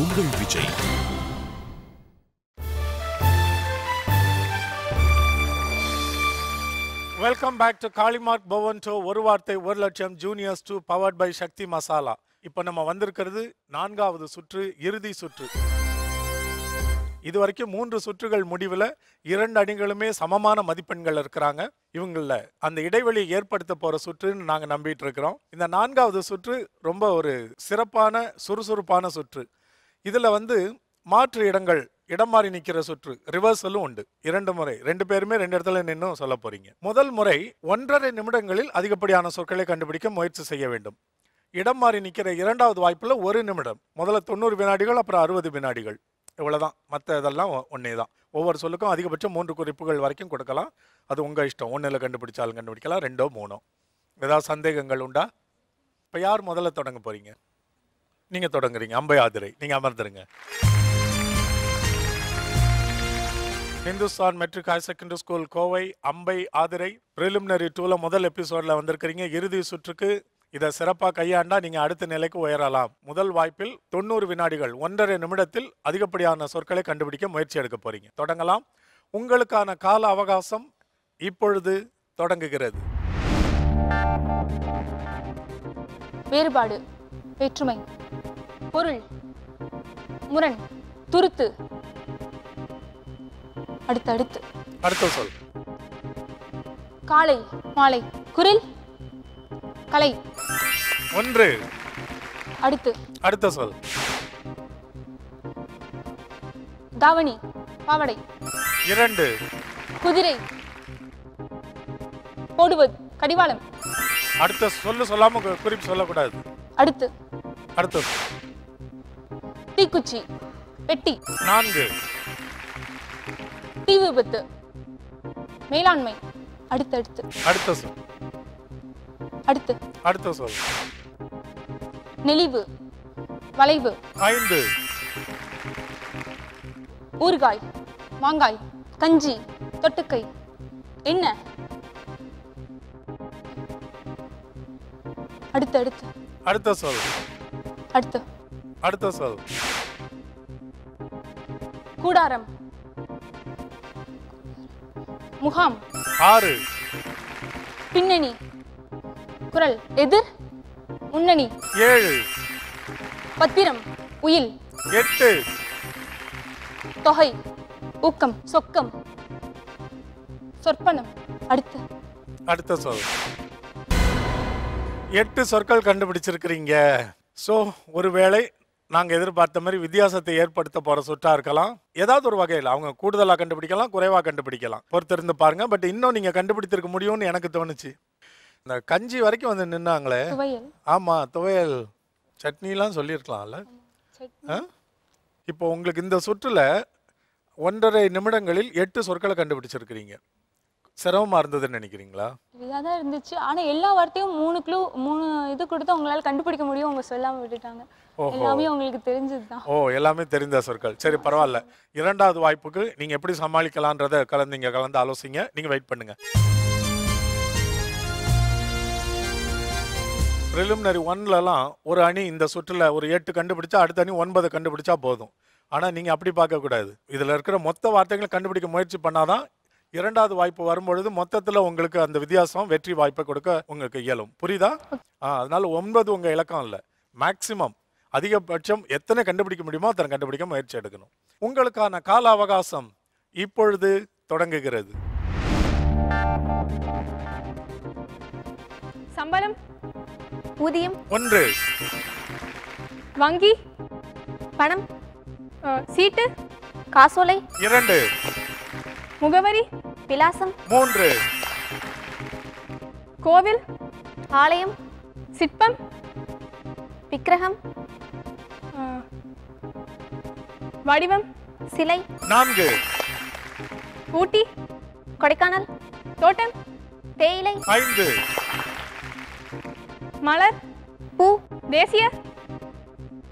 A: உங்கள் Vijay.
B: Welcome back to Kalimark Bovonto ஒரு வார்த்தை 1 லட்சம் juniors 2 powered by Sakthi Masala. இப்போ நம்ம வந்திருக்கிறது 4வது சுற்று, இறுதி சுற்று. இதுவரைக்கும் 3 சுற்றுகள் முடிவில் 2 அணிகளுமே சமமான மதிப்பெண்கள் இருக்கிறாங்க. இவங்கள அந்த இடைவெளியை ஏற்படுத்த போகிற சுற்றுன்னு நாங்கள் நம்பிட்டு இருக்கிறோம். இந்த 4வது சுற்று ரொம்ப ஒரு சிறப்பான சுறுசுறுப்பான சுற்று. இதில் வந்து மாற்று இடங்கள், இடம் மாறி நிற்கிற சுற்று, ரிவர்சலும் உண்டு. 2 முறை 2 பேருமே 2 இடத்துல நின்று சொல்ல போறீங்க. முதல் முறை 1.5 நிமிடங்களில் அதிகப்படியான சொற்களை கண்டுபிடிக்க முயற்சி செய்ய வேண்டும். இடம் மாறி நிற்கிற 2வது வாய்ப்பில் 1 நிமிடம். முதல்ல 90 வினாடிகள், அப்புறம் 60 வினாடிகள். இவ்வளோதான். மற்ற இதெல்லாம் ஒன்றே தான். ஒவ்வொரு சொல்லுக்கும் அதிகபட்சம் 3 குறிப்புகள் வரைக்கும் கொடுக்கலாம். அது உங்கள் இஷ்டம். 1ல் கண்டுபிடிச்சாலும் கண்டுபிடிக்கலாம், 2ஓ 3ஓ. ஏதாவது சந்தேகங்கள் உண்டா? இப்போ யார் முதல்ல தொடங்க போறீங்க? நீங்க தொடங்குறீங்க. அம்பை ஆதிரை. நீங்க அமர்ந்துருங்க. Hindustan matric higher secondary school Kovai Ambai Aathirai preliminary 2ல முதல் எபிசோட்ல வந்திருக்கிறீங்க. இறுதி சுற்றுக்கு இதை சிறப்பாக கையாண்டா நீங்க அடுத்த நிலைக்கு உயரலாம். முதல் வாய்ப்பில் 90 வினாடிகள் 1.5 நிமிடத்தில் அதிகப்படியான சொற்களை கண்டுபிடிக்க முயற்சி எடுக்க போறீங்க. தொடங்கலாம். உங்களுக்கான கால அவகாசம் இப்பொழுது தொடங்குகிறது.
E: வேறுபாடு, வேற்றுமை, பொருள், முரண், துருத்து. அடுத்து
B: அடுத்த சொல்.
E: காலை, மாலை, குரில், கலை.
B: 1.
E: அடுத்த
B: சொல்.
E: தாவணி, பாவடை.
B: 2.
E: குதிரை, போடுவது, கடிவாளம்.
B: அடுத்த சொல்லு சொல்லாம குறிப்பு சொல்லக்கூடாது.
E: அடுத்து தீக்குச்சி, பெட்டி.
B: 4.
E: தீ விபத்து, மேலாண்மை. அடுத்த
B: சொல்.
E: அடுத்து
B: சொல்.
E: நெளிவு, வளைவு.
B: 5.
E: ஊறுகாய், மாங்காய், கஞ்சி, தொட்டுக்கை. என்ன?
B: அடுத்த சொல்.
E: கூடாரம், முகாம்.
B: 6.
E: பின்னணி, குரல். எதிர், முன்னணி.
B: 7.
E: பத்திரம், உயில்.
B: 8.
E: தொகை, ஊக்கம், சொக்கம், சொற்பனம்.
B: அடுத்த சொல். 8 சொற்கள் கண்டுபிடிச்சிருக்கிறீங்க. ஸோ ஒருவேளை நாங்கள் எதிர்பார்த்த மாதிரி வித்தியாசத்தை ஏற்படுத்த போகிற சுற்றா இருக்கலாம். ஏதாவது ஒரு வகையில் அவங்க கூடுதலாக கண்டுபிடிக்கலாம், குறைவாக கண்டுபிடிக்கலாம். பொறுத்திருந்து பாருங்க. பட் இன்னும் நீங்கள் கண்டுபிடித்திருக்க முடியும்னு எனக்கு தோணுச்சு. இந்த கஞ்சி வரைக்கும் வந்து நின்னாங்களே. ஆமாம், துவையல், சட்னிலாம் சொல்லியிருக்கலாம்ல. இப்போ உங்களுக்கு இந்த சுற்றில் 1.5 நிமிடங்களில் 8 சொற்களை கண்டுபிடிச்சிருக்கிறீங்க. சிரமமா இருந்ததுன்னு நினைக்கிறீங்களா?
F: இதாக இருந்துச்சு. ஆனால் எல்லா வார்த்தையும் 3 இது கொடுத்து உங்களால் கண்டுபிடிக்க முடியும். அவங்க சொல்லாம விட்டுட்டாங்க. எல்லாமே உங்களுக்கு தெரிஞ்சது தான்.
B: எல்லாமே தெரிந்த சொற்கள். சரி, பரவாயில்ல. 2வது வாய்ப்புக்கு நீங்க எப்படி சமாளிக்கலான்றதை கலந்து ஆலோசிங்க. நீங்க வெயிட் பண்ணுங்க. பிரிலிமினரி 1லலாம் ஒரு அணி இந்த சுற்றுல ஒரு 8 கண்டுபிடிச்சா அடுத்த அணி 9 கண்டுபிடிச்சா போதும். ஆனா நீங்க அப்படி பார்க்க கூடாது. இதுல இருக்கிற மொத்த வார்த்தைகளை கண்டுபிடிக்க முயற்சி பண்ணாதான் 2வது வாய்ப்பு வரும்பொழுது மொத்தத்துல உங்களுக்கு அந்த வித்தியாசம் வெற்றி வாய்ப்பை கொடுக்க உங்களுக்கு இயலும். புரியுதா? அதனால 9 உங்க இலக்கம் இல்லை. மேக்சிமம் அதிகபட்சம் எத்தனை கண்டுபிடிக்க முடியுமோ அத்தனை கண்டுபிடிக்க முயற்சி எடுக்கணும். உங்களுக்கான கால அவகாசம் இப்பொழுது தொடங்குகிறது.
C: சம்பளம்,
D: ஊதியம்.
B: 1.
C: வங்கி,
D: பணம்.
C: சீட்டு,
D: காசோலை.
B: 2.
C: முகவரி,
D: விலாசம்.
B: 3.
C: கோவில்,
D: ஆலயம்.
C: சிற்பம்,
D: விக்கிரகம்.
C: வடிவம்,
D: சிலை.
B: 4.
C: ஊட்டி,
D: கொடைக்கானல்.
C: தோட்டம்,
D: தேயிலை.
B: 5.
C: மலர்,
D: பூ.
C: தேசிய,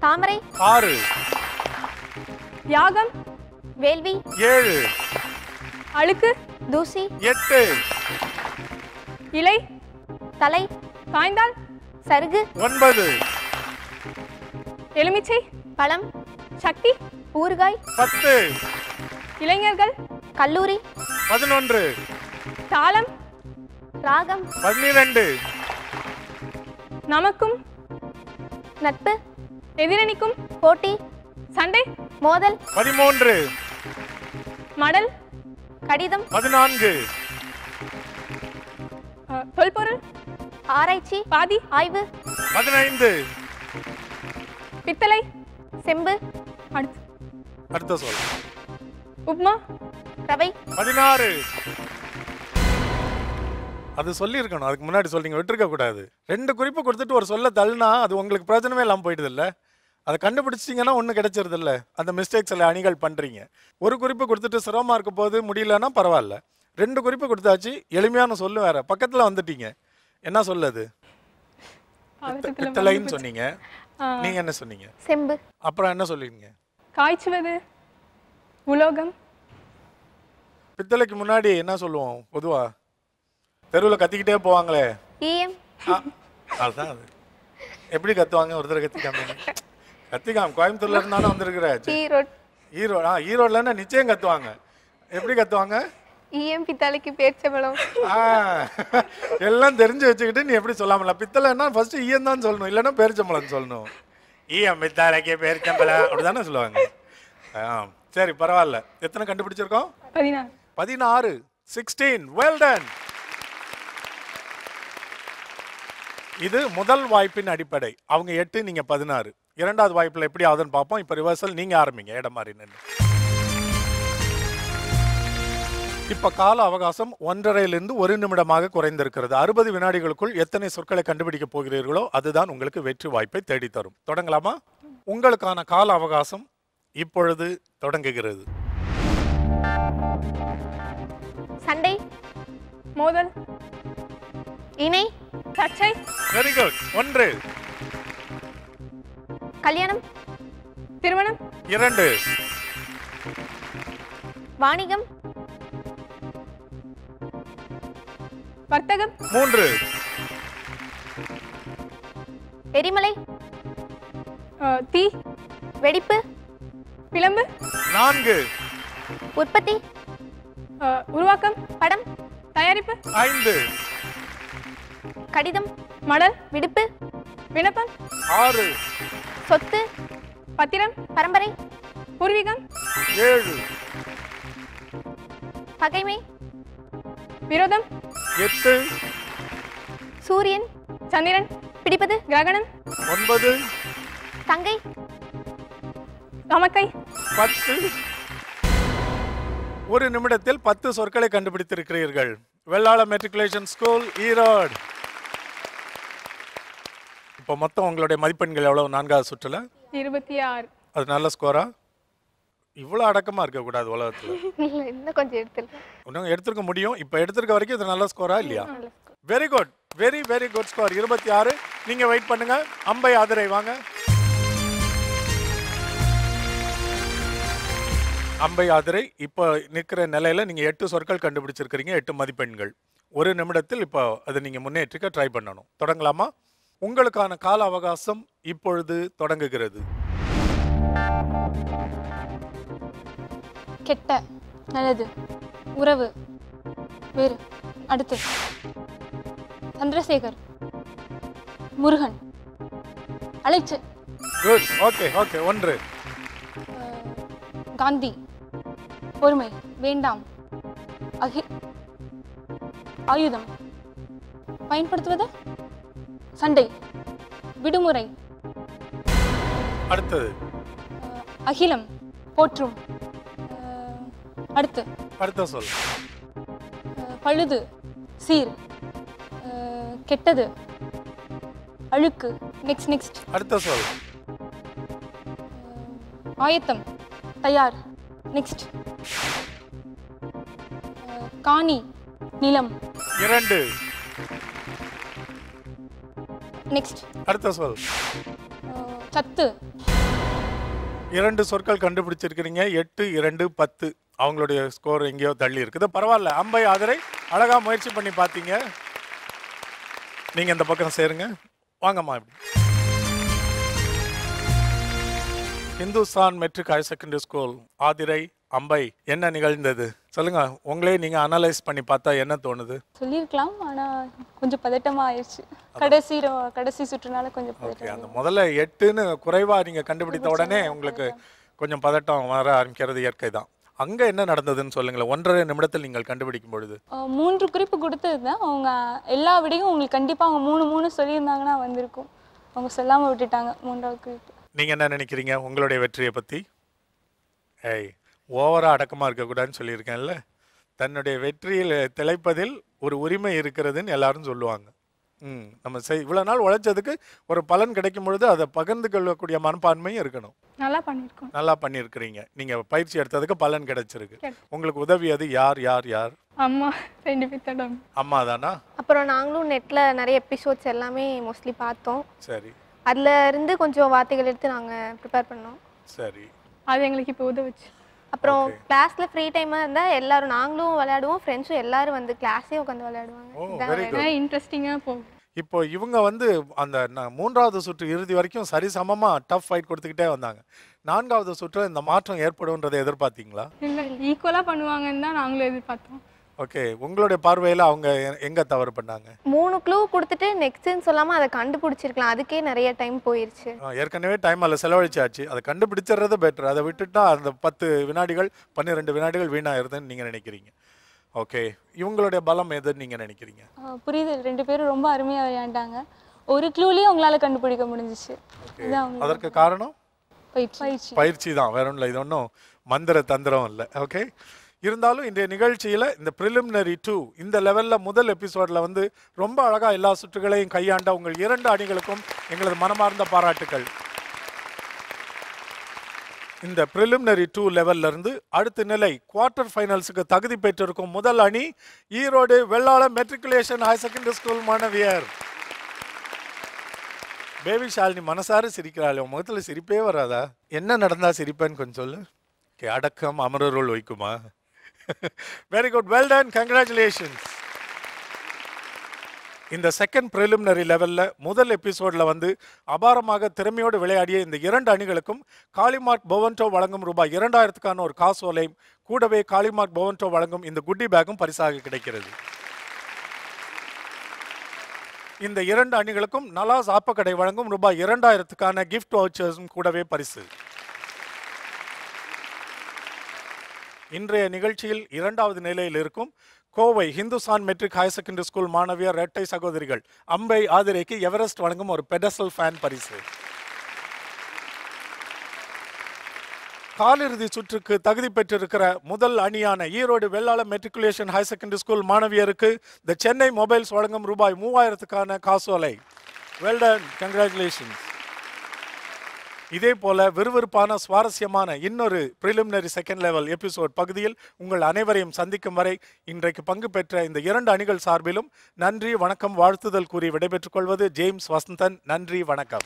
D: தாமரை.
B: 6.
C: யாகம்,
D: வேள்வி.
B: 7.
C: அழுக்கு,
D: தூசி.
B: 8.
C: இலை,
D: தலை.
C: காய்ந்தால்,
D: சருகு.
B: 9.
C: எலுமிச்சை,
D: பழம்.
C: சக்தி,
D: ஊறுகாய்.
B: 10.
C: இளைஞர்கள்,
D: கல்லூரி.
B: 11.
C: தாளம்,
D: ராகம்.
B: 12.
C: நமக்கும்
D: நட்பு.
C: எதிரணிக்கும்
D: போட்டி.
C: சண்டை,
D: மோதல்.
B: 13.
C: மடல்,
D: கடிதம்.
B: 14.
C: தொல்பொருள்,
D: ஆராய்ச்சி.
C: பாதி,
D: ஆய்வு.
B: 15.
C: பித்தளை,
D: செம்பு.
B: அடுத்த சொல்.
C: உப்மா,
D: ரவை.
B: 16. அது சொல்லியிருக்கணும். அதுக்கு முன்னாடி சொல்லிங்க விட்டுருக்க கூடாது. 2 குறிப்பு கொடுத்துட்டு ஒரு சொல்ல தள்ளினா அது உங்களுக்கு பிரயோஜனமே இல்லாமல் போயிடுது இல்லை. அதை கண்டுபிடிச்சிட்டிங்கன்னா ஒன்றும் கிடைச்சிருது இல்லை. அந்த மிஸ்டேக்ஸ் எல்லாம் அணிகள் பண்ணுறீங்க. ஒரு குறிப்பு கொடுத்துட்டு சிரமமாக இருக்க போது முடியலன்னா பரவாயில்ல. 2 குறிப்பு கொடுத்தாச்சு. எளிமையான சொல்லு வேற பக்கத்தில் வந்துட்டீங்க. என்ன சொல்லுது? பித்தளைன்னு சொன்னீங்க. நீங்க என்ன சொன்னீங்க?
D: செம்பு.
B: அப்புறம் என்ன சொல்லிருங்க?
C: காய்ச்சுவது, உலோகம்.
B: பித்தளைக்கு முன்னாடி என்ன சொல்லுவோம் பொதுவா? தெருவில் கத்திக்கிட்டே போவாங்களே.
D: ஈயம்.
B: அதுதான் அது. எப்படி கத்துவாங்க? ஒரு தடவை கத்திக்காம கோயம்புத்தூர்ல இருந்தாலும் வந்திருக்கிற. ஈரோடுலன்னா நிச்சயம் கத்துவாங்க. எப்படி கத்துவாங்க?
D: ஈயம், பித்தளைக்கு பேர்ச்சம்பழம்.
B: எல்லாம் தெரிஞ்சு வச்சுக்கிட்டு நீ எப்படி சொல்லாமல? பித்தளைன்னா ஃபர்ஸ்ட் ஈயம் தான் சொல்லணும், இல்லைன்னா பேரிச்சம்பழம் சொல்லணும். ஈயம் பித்தளைக்கு பேரிச்சம்பழம் அப்படிதானே சொல்லுவாங்க. சரி பரவாயில்ல. எத்தனை கண்டுபிடிச்சிருக்கோம்? 16. 16. Well done. இது முதல் வாய்ப்பின் அடிப்படை. அவங்க 8, நீங்க 16. இரண்டாவது வாய்ப்புல எப்படி ஆகுதுன்னு பார்ப்போம். இப்ப ரிவர்சல் நீங்க ஆரம்பிங்க. இடம் மாறி நின்று. இப்ப கால அவகாசம் 1.5லிருந்து 1 நிமிடமாக குறைந்திருக்கிறது. 60 வினாடிகளுக்குள் எத்தனை சொற்களை கண்டுபிடிக்க போகிறீர்களோ அதுதான் உங்களுக்கு வெற்றி வாய்ப்பை தேடித்தரும். தொடங்கலாமா? உங்களுக்கான கால அவகாசம் இப்பொழுது தொடங்குகிறது.
D: சண்டை,
C: மோதல்,
D: இணை,
C: சர்ச்சை.
B: Very good. 1.
D: கல்யாணம்,
C: திருமணம்,
B: 2.
D: வாணிகம்,
C: வர்த்தகம்,
B: 3.
D: எரிமலை,
C: தீ,
D: வெடிப்பு,
C: பிளம்பு,
B: 4.
D: உற்பத்தி,
C: உருவாக்கம்,
D: படம்,
C: தயாரிப்பு,
B: 5.
D: கடிதம்,
C: மடல்,
D: விடுப்பு,
C: விண்ணப்பம்,
B: 6.
D: சொத்து,
C: பத்திரம்,
D: பரம்பரை,
C: பூர்வீகம்,
B: 7.
D: பகைமை,
C: விரோதம்,
B: 8.
D: சூரியன்,
C: சந்திரன்,
D: பிடிப்பது,
C: கிரகணம்,
B: 9.
D: தங்கை,
C: தமக்கை.
B: 10. ஒரு நிமிடத்தில் 10 சொற்களை கண்டுபிடித்திருக்கிறீர்கள். Vellala matriculation school, Erode. இப்போ மொத்தம் உங்களுடைய மதிப்பெண்கள் எவ்வளவு? 4வது சுற்றுல
C: 26.
B: அது நல்ல ஸ்கோரா? இவ்வளவு அடக்கமா இருக்க கூடாது உலகத்துல.
D: இன்னும் கொஞ்சம் எடுத்துருக்கேன்.
B: இன்னும் எடுத்துக்க முடியும். இப்போ எடுத்திருக்க வரைக்கும் இது நல்ல ஸ்கோரா இல்லையா? Very good. Very very good score. 26. நீங்க வெயிட் பண்ணுங்க. அம்பை ஆதிரை வாங்க. அம்பை ஆதிரை இப்போ நிற்கிற நிலையில நீங்க 8 சொற்கள் கண்டுபிடிச்சிருக்கிறீங்க. 8 மதிப்பெண்கள். ஒரு நிமிடத்தில் இப்போ அதை நீங்க முன்னேற்றிக்க ட்ரை பண்ணணும். தொடங்கலாமா? உங்களுக்கான கால அவகாசம் இப்பொழுது தொடங்குகிறது.
E: கெட்ட, நல்லது, உறவு, வேறு. அடுத்து சந்திரசேகர், முருகன், அழைச்சு.
B: குட். Okay okay. 1.
E: காந்தி, பொறுமை, வேண்டாம், ஆயுதம், பயன்படுத்துவது, சண்டை, விடுமுறை.
B: அடுத்தது
E: அகிலம், போற்றும். அடுத்து
B: அடுத்த சொல்.
E: பழுது, சீர், கெட்டது, அழுக்கு. Next next.
B: அடுத்த சொல்.
E: ஆயத்தம், தயார். நெக்ஸ்ட். காணி, நிலம்.
B: 2.
E: நெக்ஸ்ட்.
B: அடுத்த சொல்.
E: சத்து.
B: 2 சொற்கள் கண்டுபிடிச்சிருக்கிறீங்க. 8, 2, 10. அவங்களுடைய ஸ்கோர் எங்கேயோ தள்ளி இருக்குது. பரவாயில்ல. அம்பை ஆதிரை அழகா முயற்சி பண்ணி பார்த்தீங்க. நீங்க இந்த பக்கம் சேருங்க. வாங்கம்மா. இப்படி Hindustan matric higher secondary school, Aathirai, Ambai, என்ன நிகழ்ந்தது சொல்லுங்க. உங்களே நீங்க அனலைஸ் பண்ணி பார்த்தா என்ன தோணுது?
F: சொல்லியிருக்கலாம், ஆனா கொஞ்சம் பதட்டமா ஆயிடுச்சு. கடைசி சுற்றுனால கொஞ்சம் பதட்டம்.
B: அந்த முதல்ல 8ன்னு குறைவா நீங்க கண்டுபிடித்த உடனே உங்களுக்கு கொஞ்சம் பதட்டம் வர ஆரம்பிக்கிறது இயற்கை தான். அங்க என்ன நடந்ததுன்னு சொல்லுங்களேன். 1.5 நிமிடத்தில் நீங்கள் கண்டுபிடிக்கும் பொழுது
F: 3 குறிப்பு கொடுத்ததுதான். அவங்க எல்லா விடையும் உங்களுக்கு கண்டிப்பா அவங்க 3 சொல்லியிருந்தாங்கன்னா வந்திருக்கும். அவங்க சொல்லாம விட்டுட்டாங்க 3வது குறிப்பு.
B: நீங்க என்ன நினைக்கிறீங்க உங்களுடைய வெற்றியை பத்தி? ஓவரா அடக்கமா இருக்கக்கூடாதுன்னு சொல்லியிருக்கேன்ல. தன்னுடைய வெற்றியில் திளைப்பதில் ஒரு உரிமை இருக்கிறதுன்னு எல்லாரும் சொல்லுவாங்க. நம்ம இவ்வளவு நாள் உழைச்சதுக்கு ஒரு பலன் கிடைக்கும் பொழுது அதை பகிர்ந்து கொள்ளக்கூடிய மனப்பான்மையும் இருக்கணும். நல்லா பண்ணியிருக்கிறீங்க. நீங்க பயிற்சி எடுத்ததுக்கு பலன் கிடைச்சிருக்கு. உங்களுக்கு உதவியது யார் யார் யார்?
C: அம்மா. 2 பேத்தோட
B: அம்மா தானா?
D: அப்புறம் நாங்களும் நெட்ல நிறைய எபிசோட்ஸ் எல்லாமே மோஸ்ட்லி பார்த்தோம்.
B: சரி.
D: அதில் இருந்து கொஞ்சம் வார்த்தைகள் எடுத்து நாங்கள் ப்ரிப்பேர் பண்ணோம்.
B: சரி,
C: அது எங்களுக்கு இப்போ உதவுச்சு.
D: அப்புறம் கிளாஸில் ஃப்ரீ டைமாக இருந்தால் எல்லாரும் நாங்களும் விளையாடுவோம், ஃப்ரெண்ட்ஸும் எல்லாரும் வந்து கிளாஸே உட்காந்து விளையாடுவாங்க.
C: இன்ட்ரெஸ்டிங்காக போகும்.
B: இப்போ இவங்க வந்து அந்த 3வது சுற்று இறுதி வரைக்கும் சரிசமமா டஃப் ஃபைட் கொடுத்துக்கிட்டே வந்தாங்க. 4வது சுற்று இந்த மாற்றம் ஏற்படும்ன்றதை எதிர்பார்த்தீங்களா?
C: இல்லை, ஈக்குவலாக பண்ணுவாங்கன்னு தான் நாங்களும் எதிர்பார்த்தோம்.
B: ஓகே, உங்களுடைய பார்வையில் அவங்க எங்க தவறு பண்ணாங்க?
D: 3 க்ளூ கொடுத்துட்டு நெக்ஸ்ட்னு சொல்லாமல் அதை கண்டுபிடிச்சிருக்கலாம், அதுக்கே நிறைய டைம் போயிருச்சு.
B: ஏற்கனவே டைம் அதில் செலவழிச்சாச்சு, அதை கண்டுபிடிச்சிடுறது பெட்டர். அதை விட்டுட்டா அந்த 10 வினாடிகள் 12 வினாடிகள் வீணாயிருதுன்னு நீங்கள் நினைக்கிறீங்க. ஓகே, இவங்களுடைய பலம் எதுன்னு நீங்கள் நினைக்கிறீங்க?
F: புரியுது, 2 பேரும் ரொம்ப அருமையாக விளையாண்டாங்க. ஒரு க்ளூலேயே உங்களால கண்டுபிடிக்க முடிஞ்சிச்சு.
B: அதற்கு காரணம்
F: பயிற்சி.
B: பயிற்சி தான், வேற ஒன்றும் இல்லை. இது ஒன்றும் மந்திர தந்திரம் இல்லை. ஓகே, இருந்தாலும் இன்றைய நிகழ்ச்சியில் இந்த ப்ரிலிமினரி 2 இந்த லெவலில் முதல் எபிசோடில் வந்து ரொம்ப அழகாக எல்லா சுற்றுகளையும் கையாண்ட உங்கள் 2 அணிகளுக்கும் எங்களது மனமார்ந்த பாராட்டுக்கள். இந்த ப்ரிலிமினரி 2 லெவல்ல இருந்து அடுத்த நிலை குவார்டர் ஃபைனல்ஸுக்கு தகுதி பெற்றிருக்கும் முதல் அணி Erode Vellala matriculation higher secondary school மாணவியர். பேபி ஷாலினி மனசார சிரிக்கிறாள், உன் முகத்தில் சிரிப்பே வராதா? என்ன நடந்தா சிரிப்பேன்னு கொஞ்சம் சொல்லு. அடக்கம் அமரருள் வைக்குமா? Very good, well done, congratulations. இந்த செகண்ட் ப்ரிலிமினரி லெவலில் முதல் எபிசோடில் வந்து அபாரமாக திறமையோடு விளையாடிய இந்த 2 அணிகளுக்கும் காளிமார்ட் பொவன்டோ வழங்கும் ரூபாய் 2000க்கான ஒரு காசோலையும் கூடவே காளிமார்ட் பொவன்டோ வழங்கும் இந்த குட்டி பேக்கும் பரிசாக கிடைக்கிறது. இந்த 2 அணிகளுக்கும் நலாஸ் ஆப்பக்கடை வழங்கும் ரூபாய் 2000க்கான கிஃப்ட் வவுச்சர்ஸும் கூடவே பரிசு. இன்றைய நிகழ்ச்சியில் 2வது நிலையில் இருக்கும் Kovai Hindustan matric higher secondary school மாணவியர் இரட்டை சகோதரிகள் அம்பை ஆதிரைக்கு எவரெஸ்ட் வழங்கும் ஒரு பெடஸ்டல் ஃபேன் பரிசு. காலிறுதி சுற்றுக்கு தகுதி பெற்றிருக்கிற முதல் அணியான Erode Vellala matriculation higher secondary school மாணவியருக்கு தி சென்னை மொபைல்ஸ் வழங்கும் ரூபாய் 3000க்கான காசோலை. Well done, congratulations. இதே போல விறுவிறுப்பான சுவாரஸ்யமான இன்னொரு ப்ரிலிமினரி செகண்ட் லெவல் எபிசோட் பகுதியில் உங்கள் அனைவரையும் சந்திக்கும் வரை இன்றைக்கு பங்கு பெற்ற இந்த 2 அணிகள் சார்பிலும் நன்றி, வணக்கம், வாழ்த்துதல் கூறி விடைபெற்றுக் கொள்வது ஜேம்ஸ் வசந்தன். நன்றி, வணக்கம்.